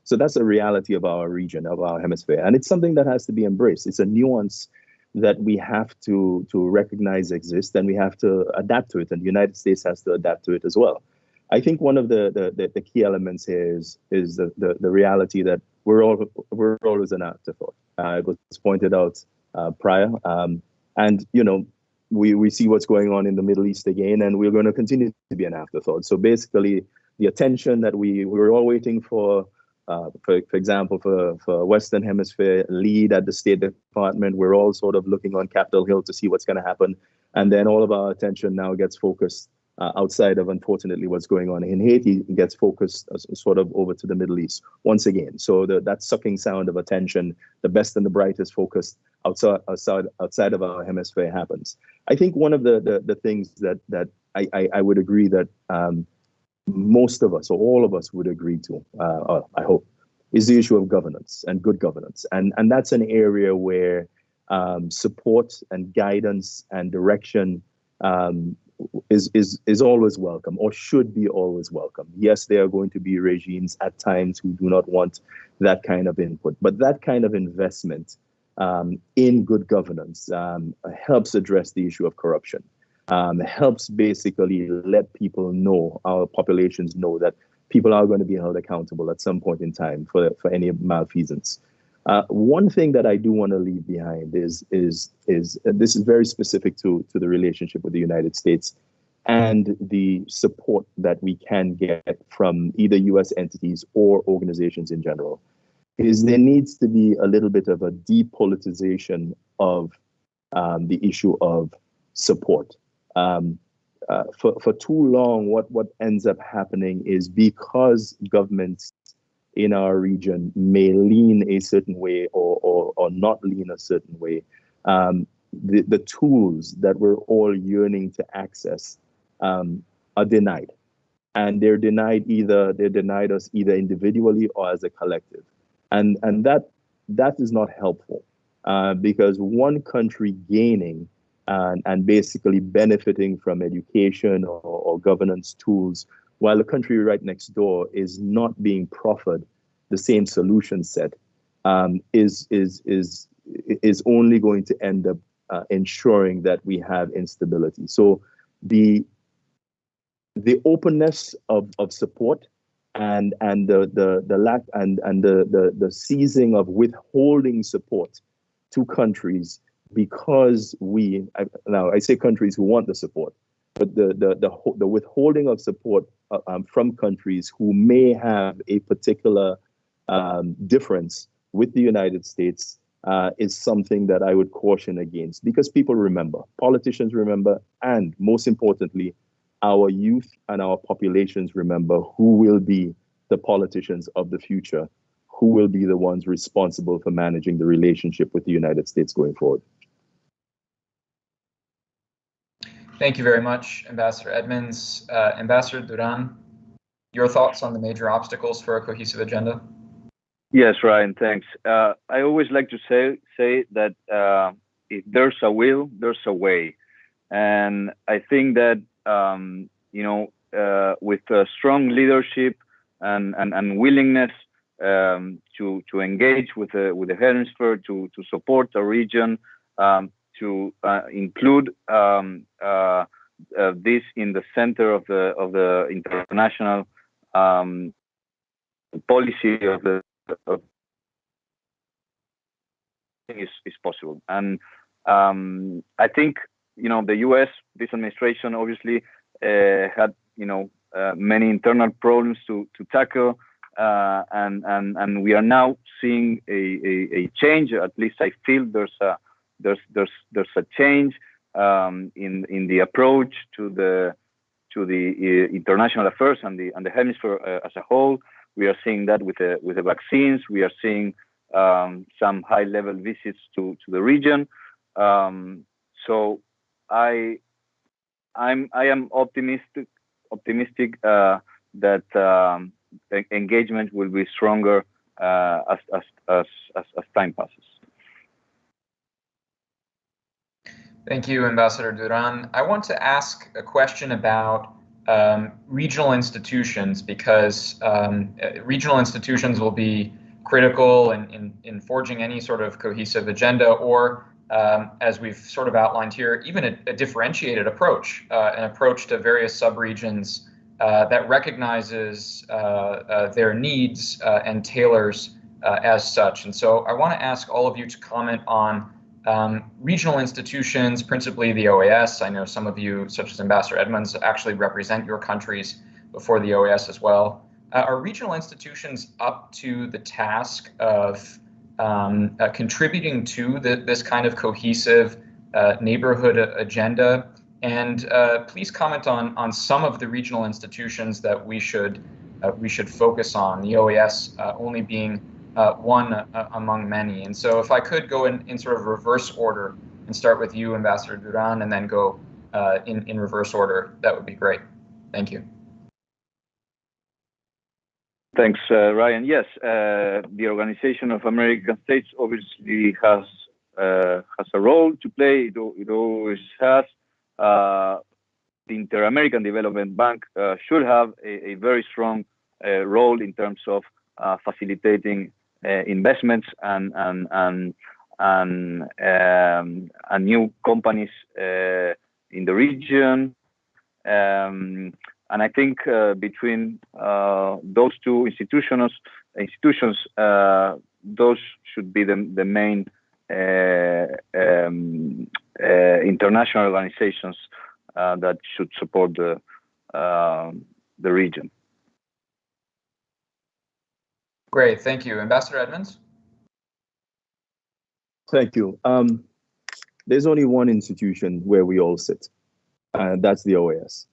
So that's a reality of our region, of our hemisphere, and it's something that has to be embraced. It's a nuance that we have to recognize exists, and we have to adapt to it, and the United States has to adapt to it as well. I think one of the key elements here is the reality that we're always an afterthought. It was pointed out prior, and we see what's going on in the Middle East again, and we're going to continue to be an afterthought. So basically, the attention that we're all waiting for example, for Western Hemisphere lead at the State Department, we're all sort of looking on Capitol Hill to see what's going to happen. And then all of our attention now gets focused outside of, unfortunately, what's going on in Haiti, gets focused sort of over to the Middle East once again. So that sucking sound of attention, the best and the brightest focused outside of our hemisphere happens. I think one of the things that I would agree that most of us, or all of us, would agree to, I hope, is the issue of governance and good governance. And that's an area where support and guidance and direction is always welcome, or should be always welcome. Yes, there are going to be regimes at times who do not want that kind of input, but that kind of investment in good governance helps address the issue of corruption. Helps basically let people know, our populations know, that people are going to be held accountable at some point in time for any malfeasance. One thing that I do want to leave behind is this is very specific to the relationship with the United States and the support that we can get from either U.S. entities or organizations in general. Is there needs to be a little bit of a depolitization of the issue of support. For too long, what ends up happening is because governments in our region may lean a certain way or not lean a certain way, the tools that we're all yearning to access are denied. And they're denied us either individually or as a collective. And that is not helpful because one country gaining and basically benefiting from education or governance tools, while the country right next door is not being proffered the same solution set, is only going to end up ensuring that we have instability. So the openness of support and the lack and the seizing of withholding support to countries because now I say countries who want the support, but the withholding of support from countries who may have a particular difference with the United States is something that I would caution against, because people remember, politicians remember, and most importantly, our youth and our populations remember who will be the politicians of the future, who will be the ones responsible for managing the relationship with the United States going forward. Thank you very much, Ambassador Edmonds. Ambassador Duran, your thoughts on the major obstacles for a cohesive agenda? Yes, Ryan, thanks. I always like to say that if there's a will, there's a way. And I think that, with strong leadership and willingness to engage with the hemisphere, to support the region, to include this in the center of the international policy is possible. And I think the U.S. this administration obviously had many internal problems to tackle, and we are now seeing a change. At least I feel there's a change in the approach to the international affairs and the hemisphere as a whole. We are seeing that with the vaccines. We are seeing some high-level visits to the region. So I am optimistic that engagement will be stronger as time passes. Thank you, Ambassador Duran. I want to ask a question about regional institutions, because regional institutions will be critical in forging any sort of cohesive agenda, or as we've sort of outlined here, even a differentiated approach, an approach to various subregions that recognizes their needs and tailors as such. And so I want to ask all of you to comment on regional institutions, principally the OAS. I know some of you, such as Ambassador Edmonds, actually represent your countries before the OAS as well. Are regional institutions up to the task of contributing to this kind of cohesive neighborhood agenda? And please comment on some of the regional institutions that we should focus on, the OAS only being one among many. And so if I could go in sort of reverse order and start with you, Ambassador Duran, and then go in reverse order, that would be great. Thank you. Thanks, Ryan. Yes, the Organization of American States obviously has a role to play. It always has. The Inter-American Development Bank should have a very strong role in terms of facilitating investments and new companies in the region. And I think between those two institutions, those should be the main international organizations that should support the region. Great, thank you. Ambassador Edmonds? Thank you. there's only one institution where we all sit, and that's the OAS.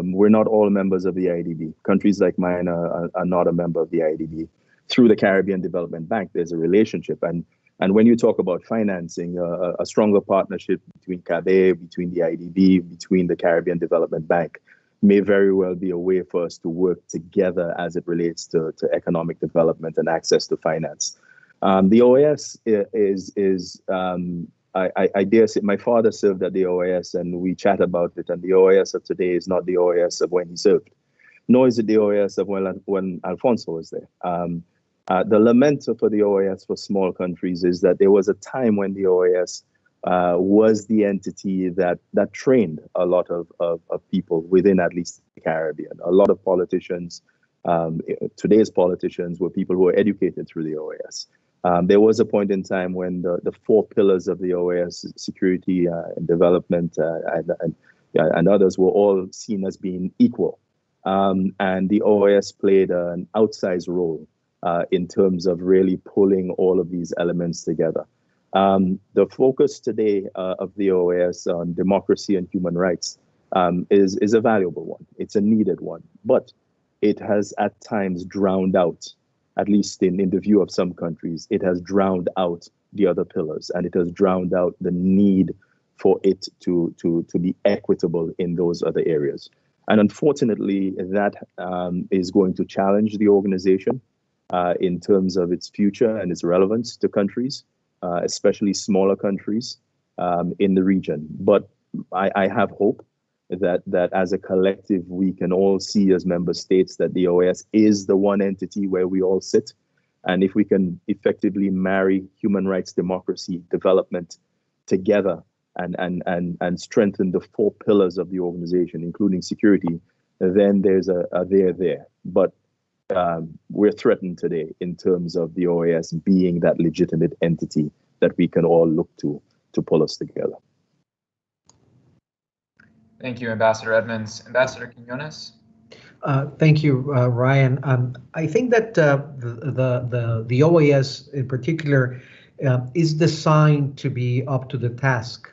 We're not all members of the IDB. Countries like mine are not a member of the IDB. Through the Caribbean Development Bank, there's a relationship. And when you talk about financing, a stronger partnership between CABE, between the IDB, between the Caribbean Development Bank may very well be a way for us to work together as it relates to economic development and access to finance. The OAS is I dare say, my father served at the OAS and we chat about it, and the OAS of today is not the OAS of when he served, nor is it the OAS of when Alfonso was there. The lament for the OAS for small countries is that there was a time when the OAS was the entity that trained a lot of people within at least the Caribbean. A lot of politicians, today's politicians, were people who were educated through the OAS. There was a point in time when the four pillars of the OAS, security and development and others, were all seen as being equal. And the OAS played an outsized role in terms of really pulling all of these elements together. The focus today of the OAS on democracy and human rights is a valuable one. It's a needed one, but it has at times drowned out, at least in the view of some countries, it has drowned out the other pillars, and it has drowned out the need for it to be equitable in those other areas. And unfortunately, that is going to challenge the organization in terms of its future and its relevance to countries, especially smaller countries in the region. But I have hope that as a collective, we can all see as member states that the OAS is the one entity where we all sit. And if we can effectively marry human rights, democracy, development together and strengthen the four pillars of the organization, including security, then there's a there. But we're threatened today in terms of the OAS being that legitimate entity that we can all look to pull us together. Thank you, Ambassador Edmonds. Ambassador Quiñones? Thank you, Ryan. I think that the OAS in particular is designed to be up to the task,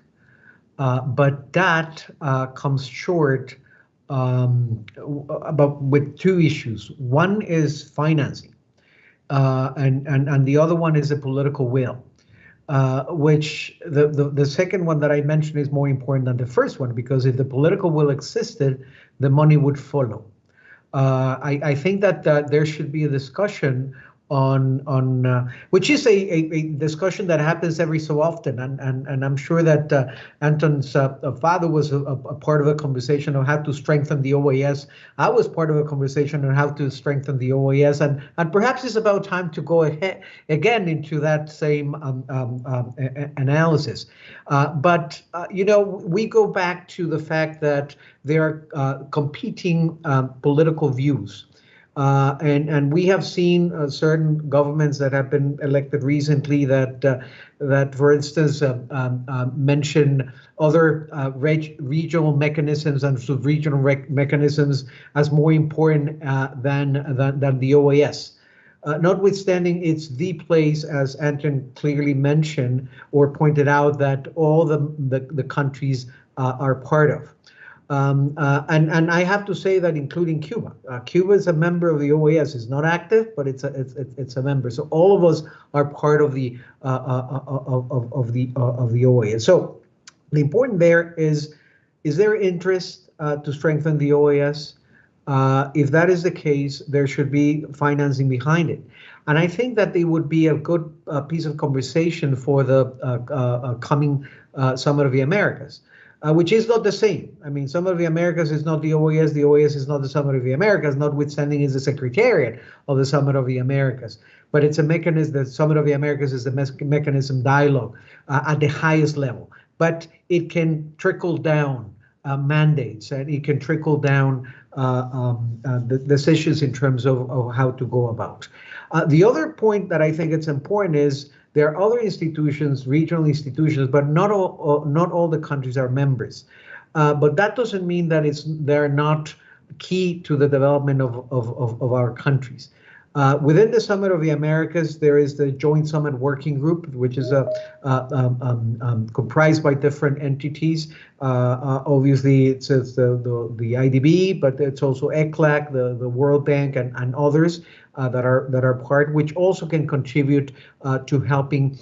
but that comes short with two issues. One is financing, and the other one is the political will. Which the second one that I mentioned is more important than the first one, because if the political will existed, the money would follow. I think that there should be a discussion on which is a discussion that happens every so often, and I'm sure that Anton's father was a part of a conversation on how to strengthen the OAS. I was part of a conversation on how to strengthen the OAS, and perhaps it's about time to go ahead again into that same analysis. But we go back to the fact that there are competing political views. And we have seen certain governments that have been elected recently that for instance, mention other regional mechanisms and sub-regional mechanisms as more important than the OAS. Notwithstanding, it's the place, as Anton clearly mentioned or pointed out, that all the countries are part of. And I have to say that including Cuba. Cuba is a member of the OAS. It's not active, but it's a member. So all of us are part of the OAS. So the important there is there interest to strengthen the OAS? If that is the case, there should be financing behind it. And I think that it would be a good piece of conversation for the coming Summit of the Americas. Which is not the same. I mean, Summit of the Americas is not the OAS is not the Summit of the Americas, notwithstanding is the Secretariat of the Summit of the Americas. But it's a mechanism, the Summit of the Americas is the mechanism dialogue at the highest level. But it can trickle down mandates, and it can trickle down the decisions in terms of how to go about. The other point that I think it's important is there are other institutions, regional institutions, but not all the countries are members. But that doesn't mean that they're not key to the development of our countries. Within the Summit of the Americas, there is the Joint Summit Working Group, which is comprised by different entities. Obviously, it's the IDB, but it's also ECLAC, the World Bank, and others that are part, which also can contribute to helping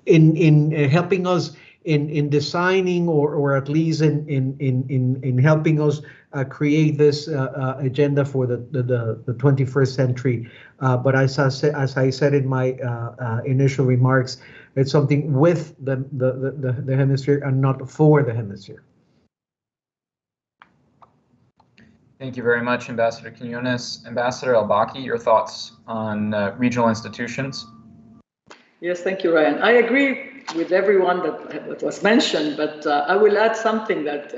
in helping us in designing or at least in helping us create this agenda for the 21st century. But as I said in my initial remarks, it's something with the hemisphere and not for the hemisphere. Thank you very much, Ambassador Quiñones. Ambassador Al-Baki, your thoughts on regional institutions? Yes, thank you, Ryan. I agree with everyone that was mentioned, but I will add something that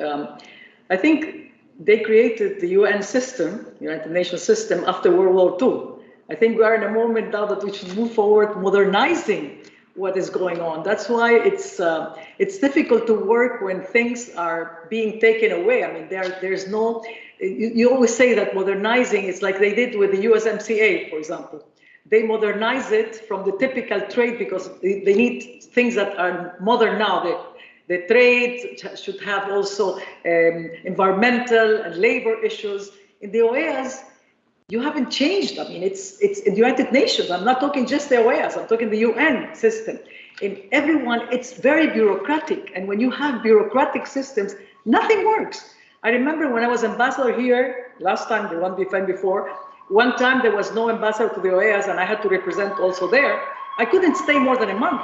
I think they created the UN system, United Nations system, after World War II. I think we are in a moment now that we should move forward modernizing what is going on. That's why it's difficult to work when things are being taken away. I mean, there's no, you always say that modernizing is like they did with the USMCA, for example. They modernize it from the typical trade because they need things that are modern now. The trade should have also environmental and labor issues. In the OEAs, you haven't changed. I mean, it's in the United Nations. I'm not talking just the OEAs. I'm talking the UN system. In everyone, it's very bureaucratic. And when you have bureaucratic systems, nothing works. I remember when I was ambassador here, last time, the one before, one time there was no ambassador to the OEAs and I had to represent also there. I couldn't stay more than a month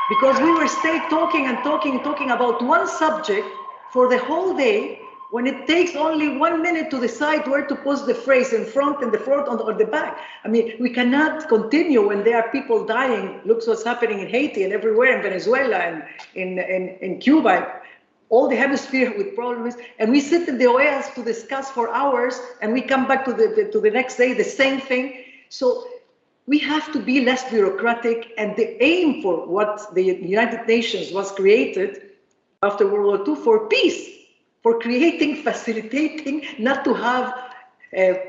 because we were talking about one subject for the whole day when it takes only 1 minute to decide where to post the phrase in front, or the back. I mean, we cannot continue when there are people dying. Look what's happening in Haiti and everywhere, in Venezuela and in Cuba. All the hemisphere with problems, and we sit in the OEAs to discuss for hours, and we come back to the next day, the same thing. So we have to be less bureaucratic, and the aim for what the United Nations was created after World War II for peace, for creating, facilitating, not to have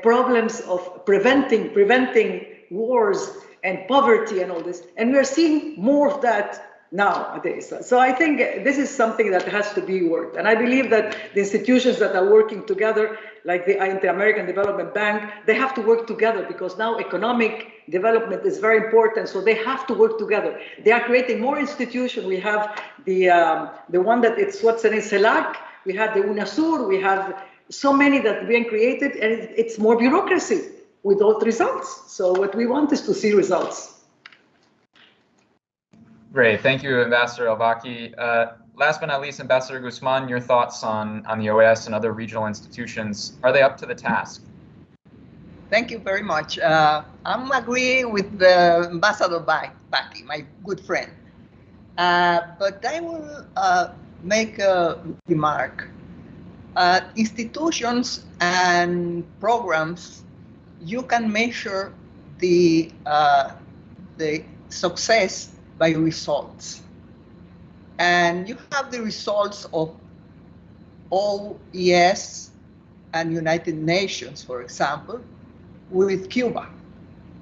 problems of preventing wars and poverty and all this. And we're seeing more of that nowadays. So I think this is something that has to be worked. And I believe that the institutions that are working together, like the Inter-American Development Bank, they have to work together because now economic development is very important. So they have to work together. They are creating more institutions. We have the one that it's what's in CELAC. We have the UNASUR. We have so many that are being created, and it's more bureaucracy without results. So what we want is to see results. Great, thank you, Ambassador Al-Baki. Last but not least, Ambassador Guzman, your thoughts on the OAS and other regional institutions. Are they up to the task? Thank you very much. I'm agreeing with the Ambassador Baki, my good friend. But I will make a remark. Institutions and programs, you can measure the success by results. And you have the results of OES and United Nations, for example, with Cuba.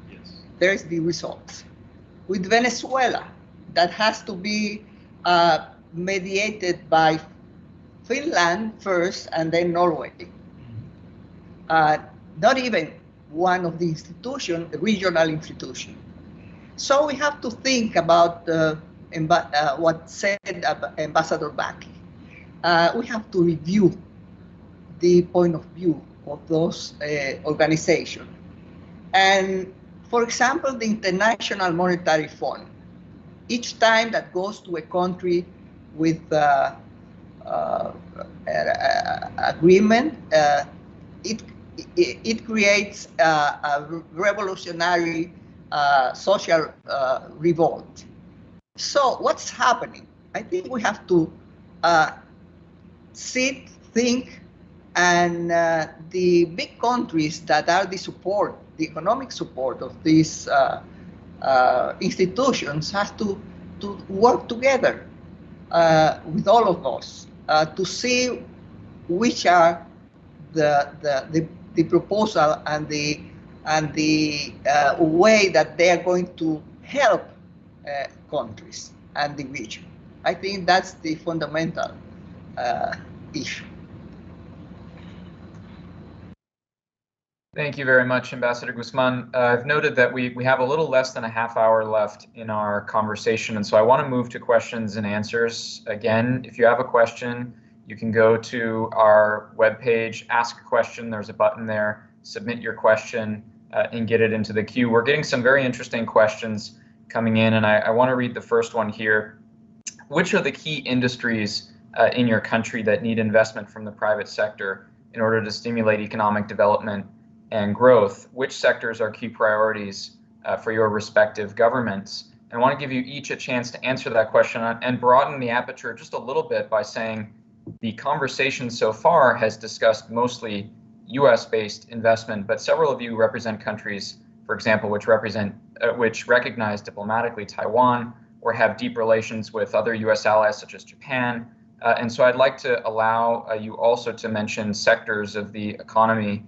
Yes. There's the results. With Venezuela, that has to be mediated by Finland first and then Norway. Not even one of the institutions, the regional institution. So we have to think about what said Ambassador Baki. We have to review the point of view of those organizations. And for example, the International Monetary Fund, each time that goes to a country with agreement, it creates a revolutionary social revolt. So what's happening? I think we have to sit, think, and the big countries that are the support, the economic support of these institutions have to work together with all of us to see which are the the proposal and the way that they are going to help countries and the region. I think that's the fundamental issue. Thank you very much, Ambassador Guzman. I've noted that we have a little less than a half hour left in our conversation, and so I want to move to questions and answers. Again, if you have a question, you can go to our webpage, ask a question. There's a button there, submit your question, and get it into the queue. We're getting some very interesting questions coming in, and I want to read the first one here. Which are the key industries in your country that need investment from the private sector in order to stimulate economic development and growth? Which sectors are key priorities for your respective governments? And I want to give you each a chance to answer that question and broaden the aperture just a little bit by saying the conversation so far has discussed mostly US-based investment, but several of you represent countries, for example, which recognize diplomatically Taiwan or have deep relations with other US allies such as Japan. And so I'd like to allow you also to mention sectors of the economy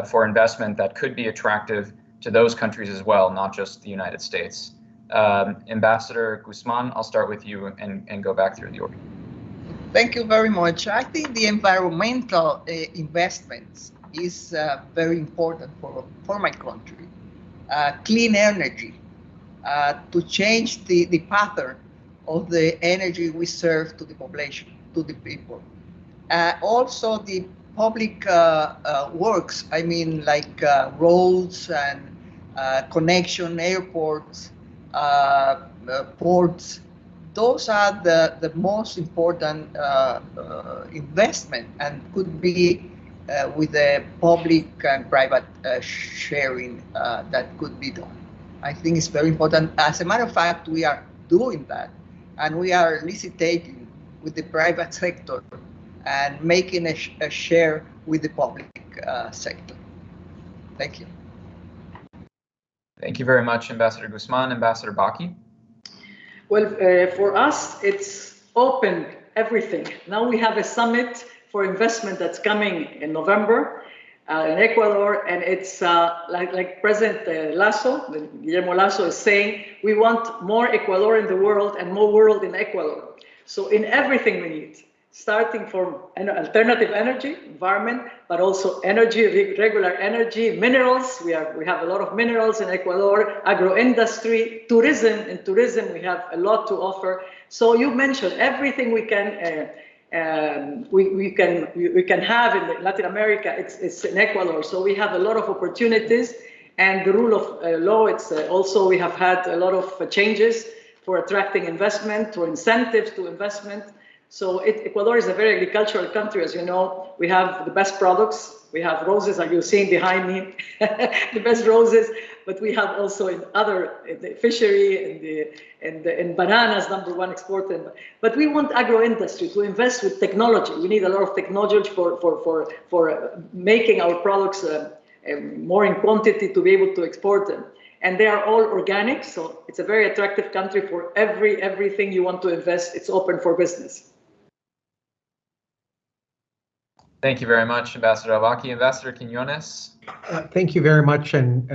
for investment that could be attractive to those countries as well, not just the United States. Ambassador Guzman, I'll start with you and go back through the order. Thank you very much. I think the environmental investments is very important for my country. Clean energy, to change the pattern of the energy we serve to the population, to the people. Also the public works, I mean like roads and connection, airports, ports. Those are the most important investment and could be with the public and private sharing that could be done. I think it's very important. As a matter of fact, we are doing that, and we are licitating with the private sector and making a share with the public sector. Thank you. Thank you very much, Ambassador Guzman. Ambassador Baki? Well, for us, it's open everything. Now we have a summit for investment that's coming in November in Ecuador, and it's like President Guillermo Lasso is saying, we want more Ecuador in the world and more world in Ecuador. So in everything we need, starting from alternative energy, environment, but also energy, regular energy, minerals. We have a lot of minerals in Ecuador, agro-industry, tourism. In tourism, we have a lot to offer. So you mentioned everything we can have in Latin America. It's in Ecuador. So we have a lot of opportunities, and the rule of law. It's also we have had a lot of changes for attracting investment, or incentives to investment. So Ecuador is a very agricultural country, as you know. We have the best products. We have roses, as you're seeing behind me, the best roses. But we have also in the fishery and bananas, #1 exporter. But we want agro-industry to invest with technology. We need a lot of technology for making our products more in quantity to be able to export them. And they are all organic, so it's a very attractive country for everything you want to invest. It's open for business. Thank you very much, Ambassador Albaki. Ambassador Quiñones? Thank you very much. And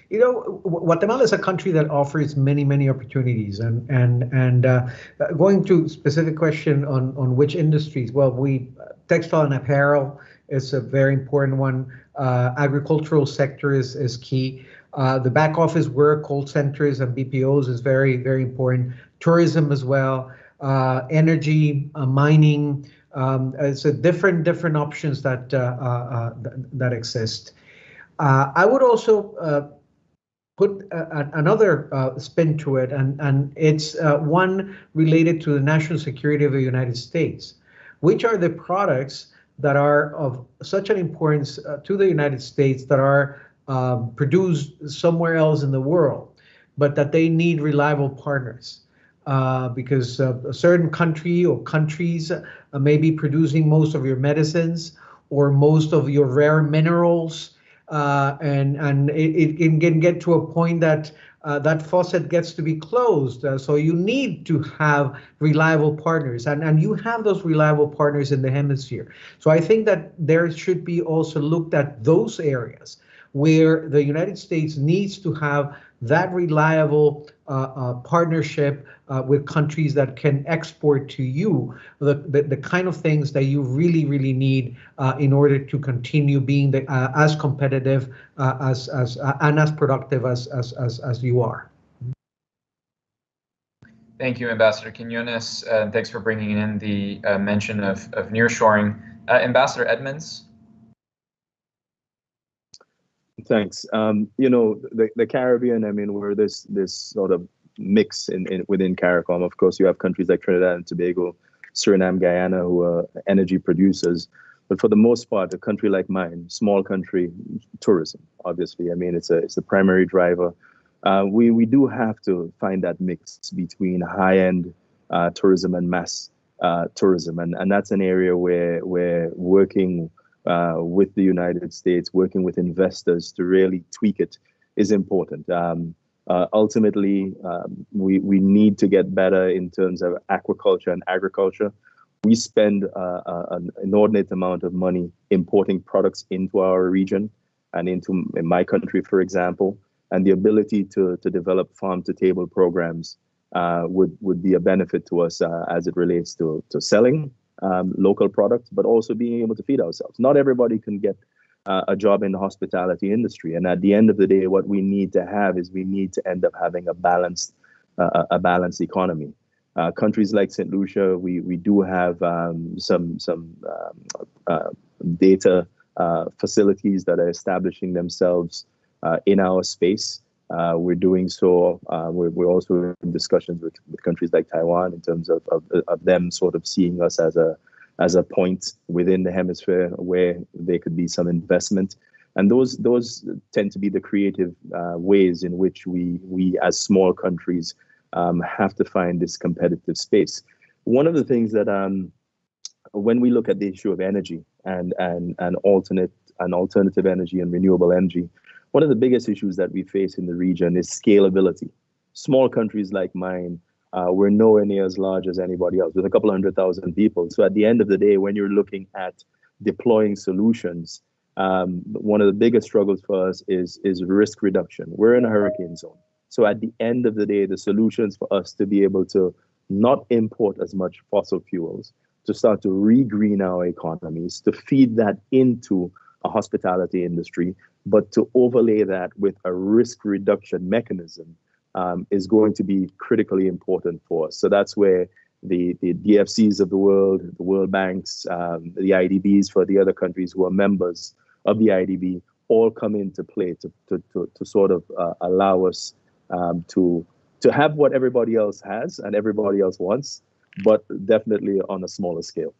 you know, Guatemala is a country that offers many opportunities. And going to specific question on which industries, well, textile and apparel is a very important one. Agricultural sector is key. The back office work, call centers and BPOs is very important. Tourism as well. Energy, mining. It's a different options that exist. I would also put another spin to it, and it's one related to the national security of the United States. Which are the products that are of such an importance to the United States that are produced somewhere else in the world, but that they need reliable partners? Because a certain country or countries may be producing most of your medicines or most of your rare minerals, and it can get to a point that that faucet gets to be closed. So you need to have reliable partners, and you have those reliable partners in the hemisphere. So I think that there should be also looked at those areas where the United States needs to have that reliable partnership with countries that can export to you the kind of things that you really, really need in order to continue being as competitive and as productive as you are. Thank you, Ambassador Quiñones, and thanks for bringing in the mention of nearshoring. Ambassador Edmonds. Thanks. You know, the Caribbean, I mean, we're this sort of mix within CARICOM. Of course, you have countries like Trinidad and Tobago, Suriname, Guyana, who are energy producers. But for the most part, a country like mine, small country, tourism, obviously. I mean, it's the primary driver. We do have to find that mix between high-end tourism and mass tourism. And that's an area where we're working with the United States, working with investors to really tweak it is important. Ultimately, we need to get better in terms of aquaculture and agriculture. We spend an inordinate amount of money importing products into our region and in my country, for example, and the ability to develop farm-to-table programs would be a benefit to us as it relates to selling local products, but also being able to feed ourselves. Not everybody can get a job in the hospitality industry. And at the end of the day, what we need to have is we need to end up having a balanced economy. Countries like St. Lucia, we do have some data facilities that are establishing themselves in our space. We're doing so. We're also in discussions with countries like Taiwan in terms of them sort of seeing us as a point within the hemisphere where there could be some investment. And those tend to be the creative ways in which we as small countries have to find this competitive space. One of the things that when we look at the issue of energy and alternative energy and renewable energy, one of the biggest issues that we face in the region is scalability. Small countries like mine, we're nowhere near as large as anybody else, with a couple 100,000 people. So at the end of the day, when you're looking at deploying solutions, one of the biggest struggles for us is risk reduction. We're in a hurricane zone. So at the end of the day, the solutions for us to be able to not import as much fossil fuels, to start to regreen our economies, to feed that into a hospitality industry, but to overlay that with a risk reduction mechanism is going to be critically important for us. So that's where the DFCs of the World Banks, the IDBs for the other countries who are members of the IDB all come into play to sort of allow us to have what everybody else has and everybody else wants, but definitely on a smaller scale.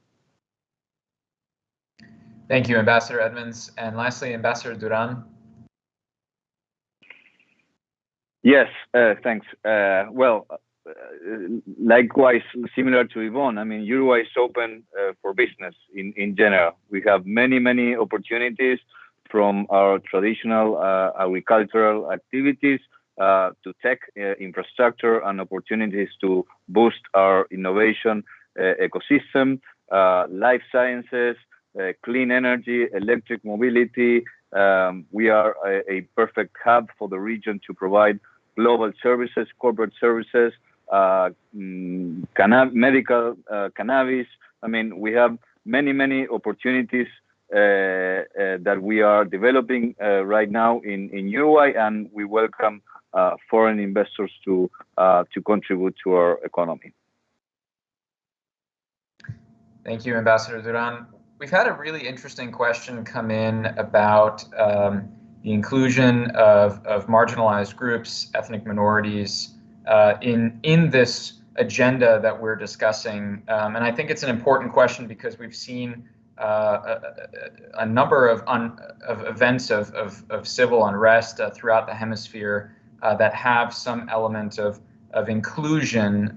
Thank you, Ambassador Edmonds. And lastly, Ambassador Duran. Yes, thanks. Likewise, similar to Yvonne, I mean, Uruguay is open for business in general. We have many opportunities from our traditional agricultural activities to tech infrastructure and opportunities to boost our innovation ecosystem, life sciences, clean energy, electric mobility. We are a perfect hub for the region to provide global services, corporate services, medical cannabis. I mean, we have many opportunities that we are developing right now in Uruguay, and we welcome foreign investors to contribute to our economy. Thank you, Ambassador Duran. We've had a really interesting question come in about the inclusion of marginalized groups, ethnic minorities in this agenda that we're discussing. And I think it's an important question because we've seen a number of events of civil unrest throughout the hemisphere that have some element of inclusion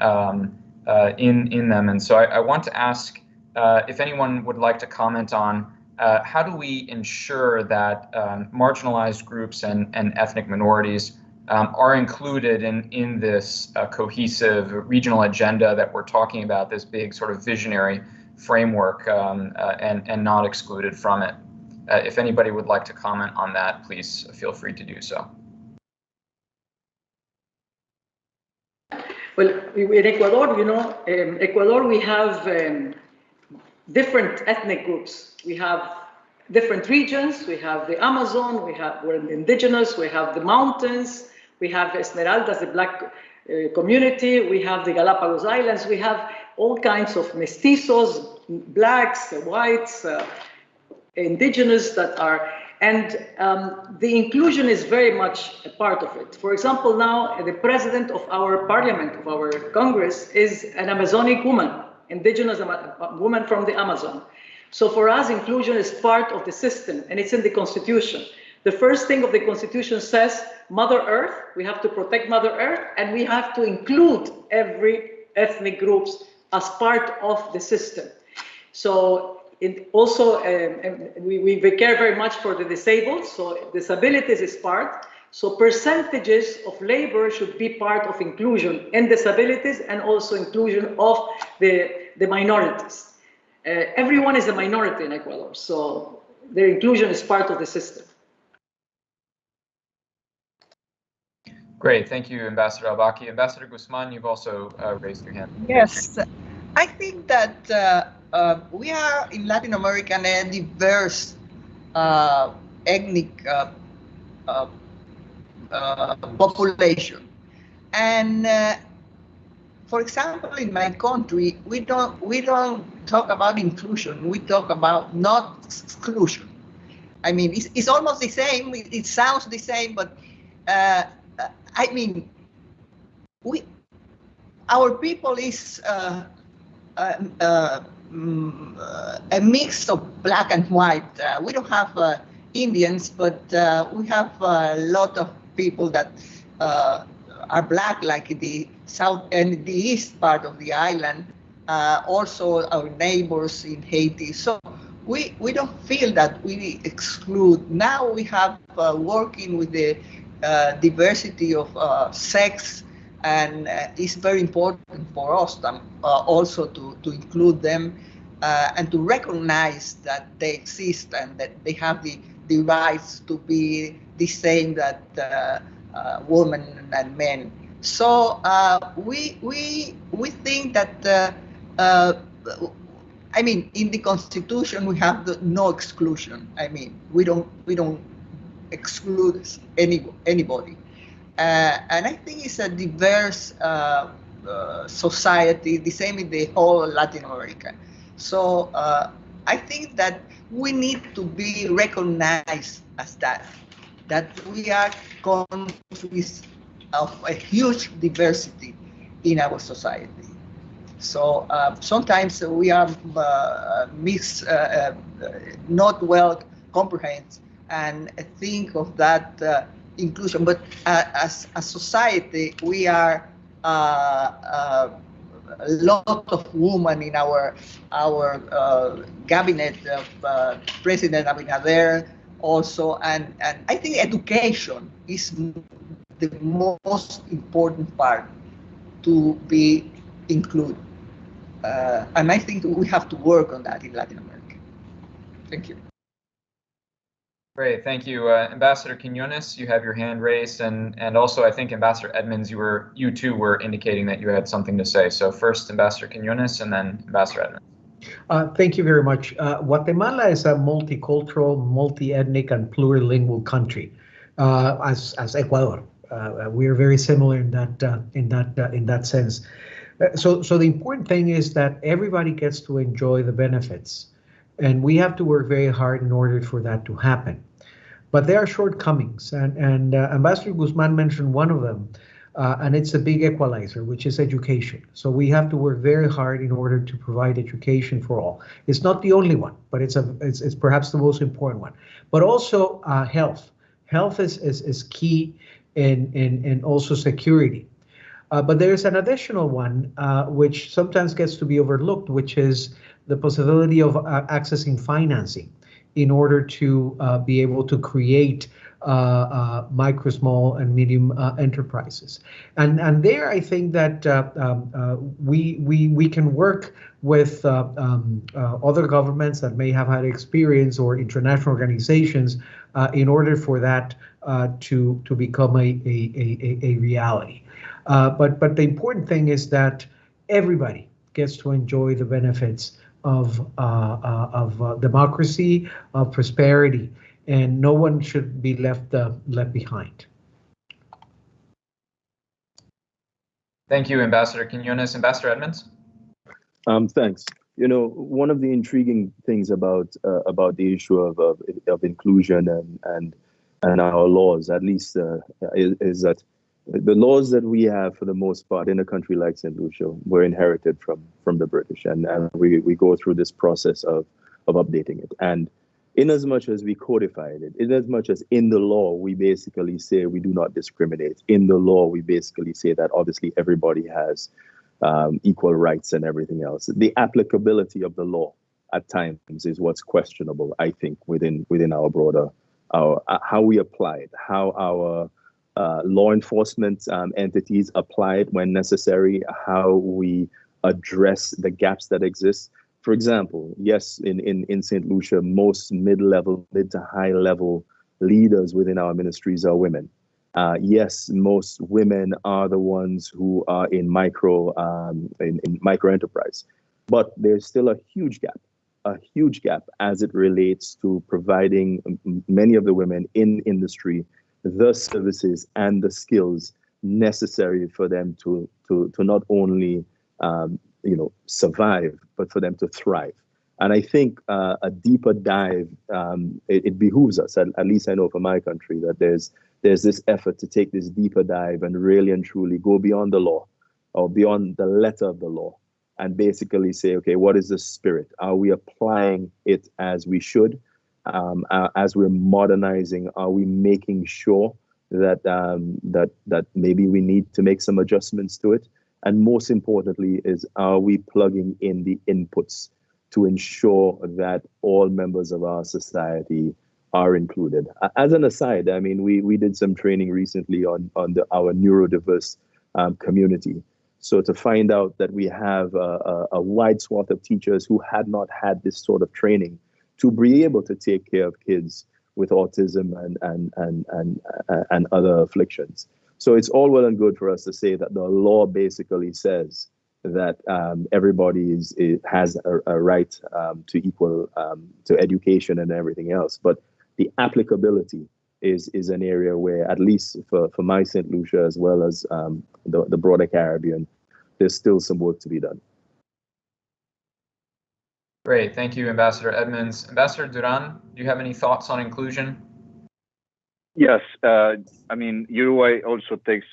in them. And so I want to ask if anyone would like to comment on how do we ensure that marginalized groups and ethnic minorities are included in this cohesive regional agenda that we're talking about, this big sort of visionary framework, and not excluded from it. If anybody would like to comment on that, please feel free to do so. Well, in Ecuador, you know, Ecuador, we have different ethnic groups. We have different regions. We have the Amazon, we're indigenous, we have the mountains, we have Esmeraldas, the black community, we have the Galapagos Islands, we have all kinds of mestizos, blacks, whites, indigenous that are, and the inclusion is very much a part of it. For example, now the president of our parliament, of our Congress, is an Amazonic woman, indigenous woman from the Amazon. So for us, inclusion is part of the system, and it's in the Constitution. The first thing of the Constitution says, Mother Earth, we have to protect Mother Earth, and we have to include every ethnic groups as part of the system. So it also, we care very much for the disabled, so disabilities is part. So percentages of labor should be part of inclusion in disabilities and also inclusion of the minorities. Everyone is a minority in Ecuador, so their inclusion is part of the system. Great, thank you, Ambassador Albaki. Ambassador Guzman, you've also raised your hand. Yes, I think that we are in Latin America a diverse ethnic population, and for example, in my country, we don't talk about inclusion. We talk about not exclusion. I mean, it's almost the same. It sounds the same, but I mean, our people is a mix of black and white. We don't have Indians, but we have a lot of people that are black, like in the south and the east part of the island. Also, our neighbors in Haiti. So we don't feel that we exclude. Now we have working with the diversity of sex, and it's very important for us also to include them and to recognize that they exist and that they have the rights to be the same that women and men. So we think that I mean, in the Constitution we have no exclusion. I mean, we don't exclude anybody, and I think it's a diverse society, the same in the whole Latin America. So I think that we need to be recognized as that we are countries of a huge diversity in our society. So sometimes we are not well comprehended and think of that inclusion. But as a society, we are a lot of women in our cabinet of President Abinader also, and I think education is the most important part to be included. And I think we have to work on that in Latin America. Thank you. Great, thank you. Ambassador Quiñones, you have your hand raised, and also I think Ambassador Edmonds, you too were indicating that you had something to say. So first Ambassador Quiñones and then Ambassador Edmonds. Thank you very much. Guatemala is a multicultural, multi-ethnic, and plurilingual country, as Ecuador. We are very similar in that sense. So the important thing is that everybody gets to enjoy the benefits, and we have to work very hard in order for that to happen. But there are shortcomings, and Ambassador Guzman mentioned one of them, and it's a big equalizer, which is education. So we have to work very hard in order to provide education for all. It's not the only one, but it's perhaps the most important one. But also health. Health is key, and also security. But there's an additional one, which sometimes gets to be overlooked, which is the possibility of accessing financing. in order to be able to create micro, small, and medium enterprises. And there, I think that we can work with other governments that may have had experience or international organizations in order for that to become a reality. But the important thing is that everybody gets to enjoy the benefits of democracy, of prosperity, and no one should be left behind. Thank you, Ambassador Quiñones. Ambassador Edmonds? Thanks. You know, one of the intriguing things about the issue of inclusion and our laws, at least, is that the laws that we have, for the most part, in a country like St. Lucia, were inherited from the British, and we go through this process of updating it. And in as much as we codified it, in as much as in the law we basically say we do not discriminate, in the law we basically say that obviously everybody has equal rights and everything else. The applicability of the law at times is what's questionable, I think, within our broader, how we apply it, how our law enforcement entities apply it when necessary, how we address the gaps that exist. For example, yes, in St. Lucia, most mid to high level leaders within our ministries are women. Yes, most women are the ones who are in micro enterprise, but there's still a huge gap as it relates to providing many of the women in industry the services and the skills necessary for them to not only survive, but for them to thrive. And I think a deeper dive, it behooves us, at least I know for my country, that there's this effort to take this deeper dive and really and truly go beyond the law or beyond the letter of the law and basically say, okay, what is the spirit? Are we applying it as we should? As we're modernizing, are we making sure that that maybe we need to make some adjustments to it? And most importantly is, are we plugging in the inputs to ensure that all members of our society are included? As an aside, I mean, we did some training recently on our neurodiverse community. So to find out that we have a wide swath of teachers who had not had this sort of training to be able to take care of kids with autism and other afflictions. So it's all well and good for us to say that the law basically says that everybody has a right to equal to education and everything else, but the applicability is an area where, at least for my St. Lucia as well as the broader Caribbean, there's still some work to be done. Great, thank you, Ambassador Edmonds. Ambassador Duran, do you have any thoughts on inclusion? Yes, I mean, Uruguay also takes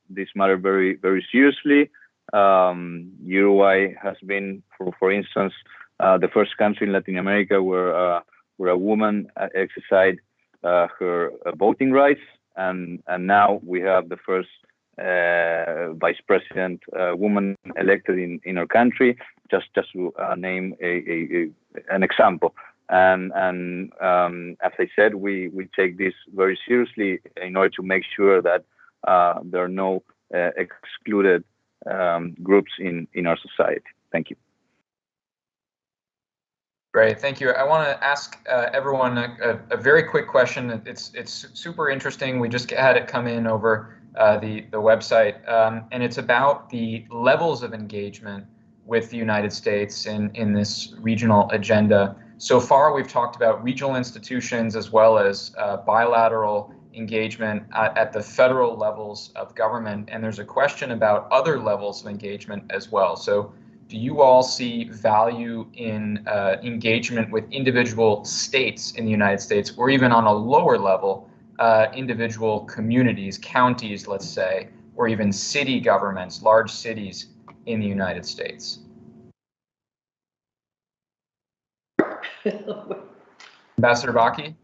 this matter very, very seriously. Uruguay has been, for instance, the first country in Latin America where a woman exercised her voting rights, and now we have the first vice president woman elected in our country. Just to name an example. And as I said, we take this very seriously in order to make sure that there are no excluded groups in our society. Thank you. Great, thank you. I want to ask everyone a very quick question. It's super interesting. We just had it come in over the website, and it's about the levels of engagement with the United States in this regional agenda. So far, we've talked about regional institutions as well as bilateral engagement at the federal levels of government, and there's a question about other levels of engagement as well. So do you all see value in engagement with individual states in the United States, or even on a lower level, individual communities, counties, let's say, or even city governments, large cities in the United States? Ambassador Baki?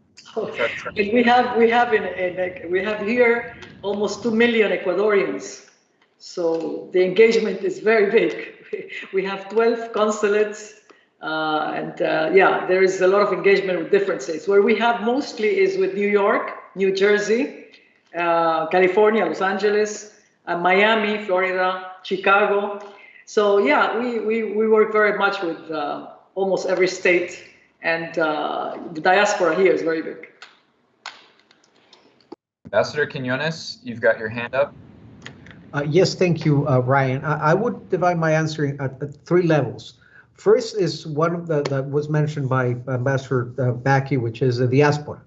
We have here almost 2 million Ecuadorians, so the engagement is very big. We have 12 consulates Yeah, there is a lot of engagement with different states. Where we have mostly is with New York, New Jersey, California, Los Angeles, Miami, Florida, Chicago. So yeah, we work very much with almost every state, and the diaspora here is very big. Ambassador Quiñones, you've got your hand up. Yes, thank you, Ryan. I would divide my answer at 3 levels. First is one of that was mentioned by Ambassador Backy, which is the diaspora.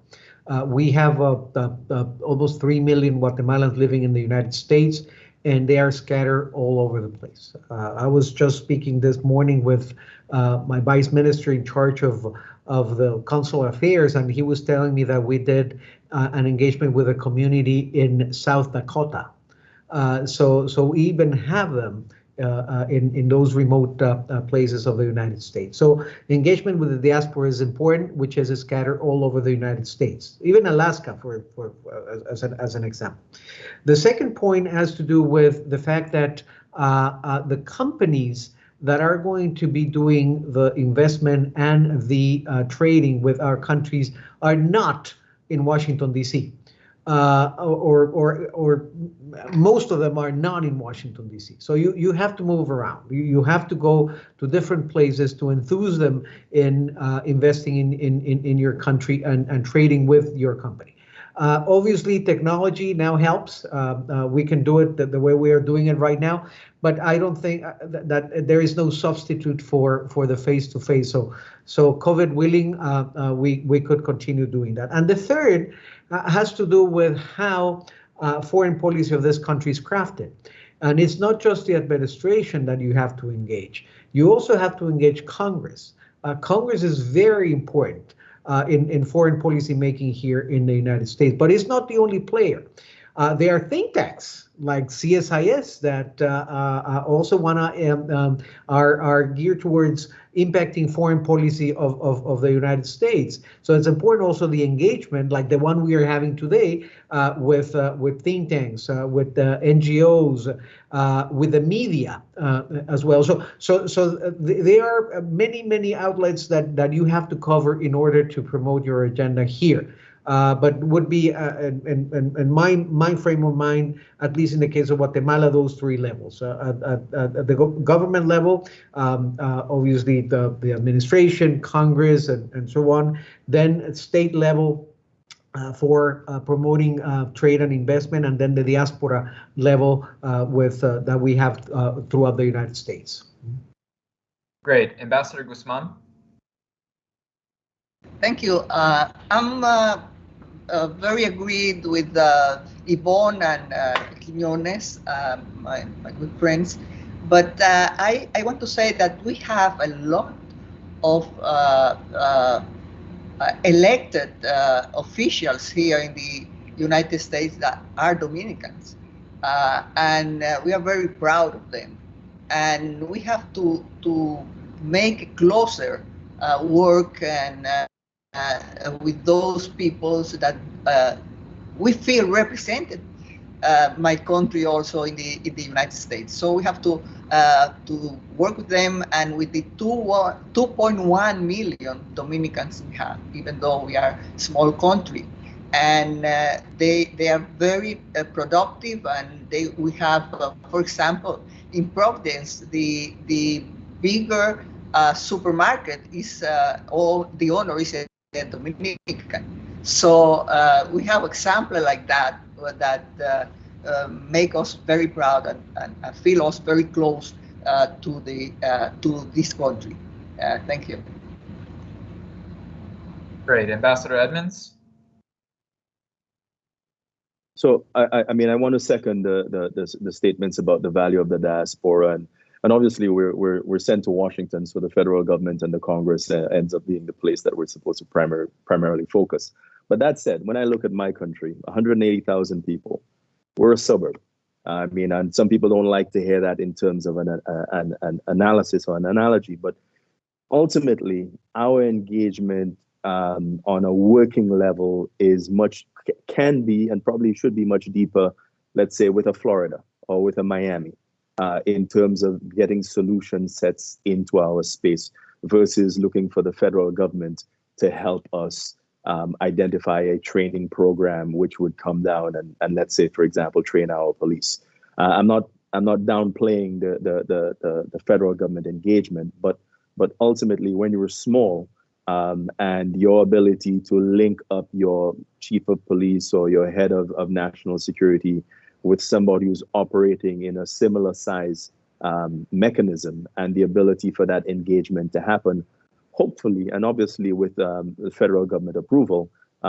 We have almost 3 million Guatemalans living in the United States, and they are scattered all over the place. I was just speaking this morning with my vice minister in charge of the consular affairs, and he was telling me that we did an engagement with a community in South Dakota. So we even have them in those remote places of the United States. So engagement with the diaspora is important, which is scattered all over the United States, even Alaska, as an example. The second point has to do with the fact that the companies that are going to be doing the investment and the trading with our countries are not in Washington, D.C. Or most of them are not in Washington, D.C. So you have to move around. You have to go to different places to enthuse them in investing in your country and trading with your company. Obviously, technology now helps. We can do it the way we are doing it right now, but I don't think that there is no substitute for the face-to-face. So COVID willing, we could continue doing that. And the third has to do with how foreign policy of this country is crafted. And it's not just the administration that you have to engage. You also have to engage Congress. Congress is very important in foreign policy making here in the United States, but it's not the only player. There are think tanks like CSIS that also are geared towards impacting foreign policy of the United States. So it's important also the engagement, like the one we are having today, with think tanks, with NGOs, with the media as well. So there are many outlets that you have to cover in order to promote your agenda here. But would be, in my frame of mind, at least in the case of Guatemala, those 3 levels. At the government level, obviously the administration, Congress, and so on. Then at state level, for promoting trade and investment, and then the diaspora level that we have throughout the United States. Great. Ambassador Guzman? Thank you. I'm very agreed with Yvonne and Quiñones, my good friends. But I want to say that we have a lot of elected officials here in the United States that are Dominicans. And we are very proud of them. And we have to make closer work and with those peoples that we feel represented. My country also in the United States. So we have to work with them, and with the 2.1 million Dominicans we have, even though we are a small country, and they are very productive, and we have, for example, in Providence, the bigger supermarket is all the owner is a Dominican. So we have examples like that make us very proud and feel us very close to this country. Thank you. Great. Ambassador Edmonds? So I mean, I want to second the statements about the value of the diaspora, and obviously we're sent to Washington, so the federal government and the Congress ends up being the place that we're supposed to primarily focus. But that said, when I look at my country, 180,000 people, we're a suburb. I mean, and some people don't like to hear that in terms of an analysis or an analogy, but ultimately our engagement on a working level can be and probably should be much deeper, let's say with a Florida or with a Miami, in terms of getting solution sets into our space versus looking for the federal government to help us identify a training program which would come down and let's say, for example, train our police. I'm not downplaying the federal government engagement, but ultimately, when you were small, and your ability to link up your chief of police or your head of national security with somebody who's operating in a similar size mechanism, and the ability for that engagement to happen, hopefully, and obviously with the federal government approval,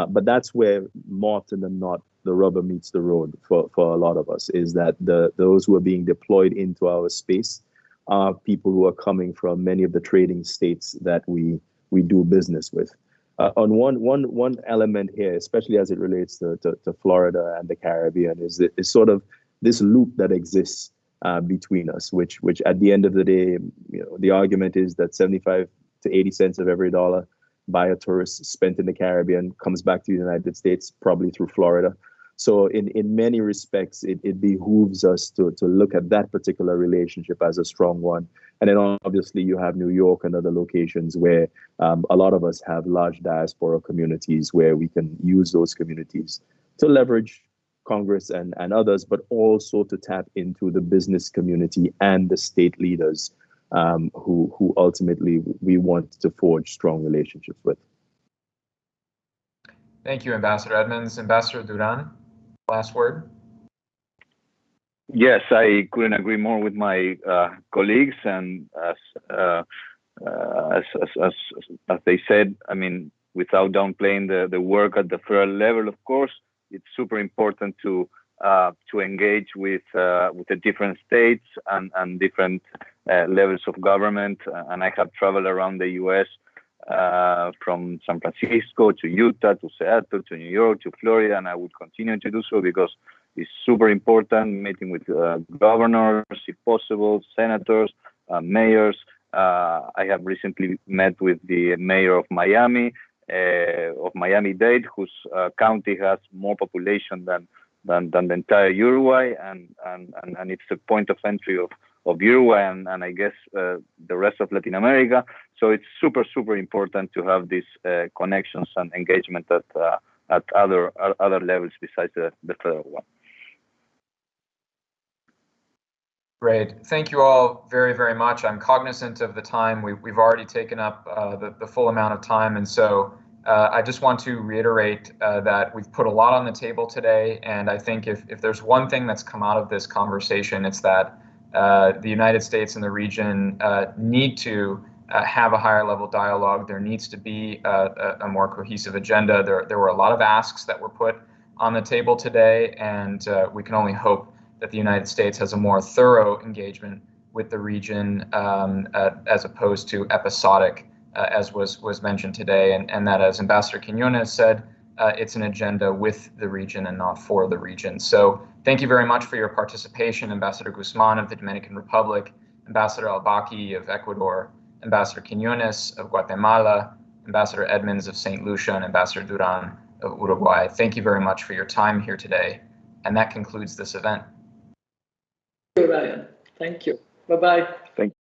but that's where more often than not the rubber meets the road for a lot of us, is that those who are being deployed into our space are people who are coming from many of the trading states that we do business with. On one element here, especially as it relates to Florida and the Caribbean, is sort of this loop that exists between us, which at the end of the day, the argument is that 75 to 80 cents of every dollar by a tourist spent in the Caribbean comes back to the United States, probably through Florida. So in many respects, it behooves us to look at that particular relationship as a strong one. And then obviously you have New York and other locations where a lot of us have large diaspora communities where we can use those communities to leverage Congress and others, but also to tap into the business community and the state leaders who ultimately we want to forge strong relationships with. Thank you, Ambassador Edmonds. Ambassador Duran, last word. Yes, I couldn't agree more with my colleagues, and as they said, I mean, without downplaying the work at the federal level, of course, it's super important to engage with the different states and different levels of government. And I have traveled around the U.S. From San Francisco to Utah to Seattle to New York to Florida, and I would continue to do so because it's super important, meeting with governors, if possible, senators, mayors. I have recently met with the mayor of Miami-Dade, whose county has more population than the entire Uruguay, and it's the point of entry of Uruguay and I guess the rest of Latin America. So it's super important to have these connections and engagement at other levels besides the federal one. Great. Thank you all very much. I'm cognizant of the time. We've already taken up the full amount of time, and so I just want to reiterate that we've put a lot on the table today, and I think if there's one thing that's come out of this conversation, it's that the United States and the region need to have a higher level dialogue. There needs to be a more cohesive agenda. There were a lot of asks that were put on the table today, and we can only hope that the United States has a more thorough engagement with the region as opposed to episodic, as was mentioned today, and that, as Ambassador Quiñones said, it's an agenda with the region and not for the region. So thank you very much for your participation, Ambassador Guzman of the Dominican Republic, Ambassador Al-Baki of Ecuador, Ambassador Quiñones of Guatemala, Ambassador Edmonds of St. Lucia, and Ambassador Duran of Uruguay. Thank you very much for your time here today. And that concludes this event. Thank you, Ryan. Thank you. Bye-bye. Thank you.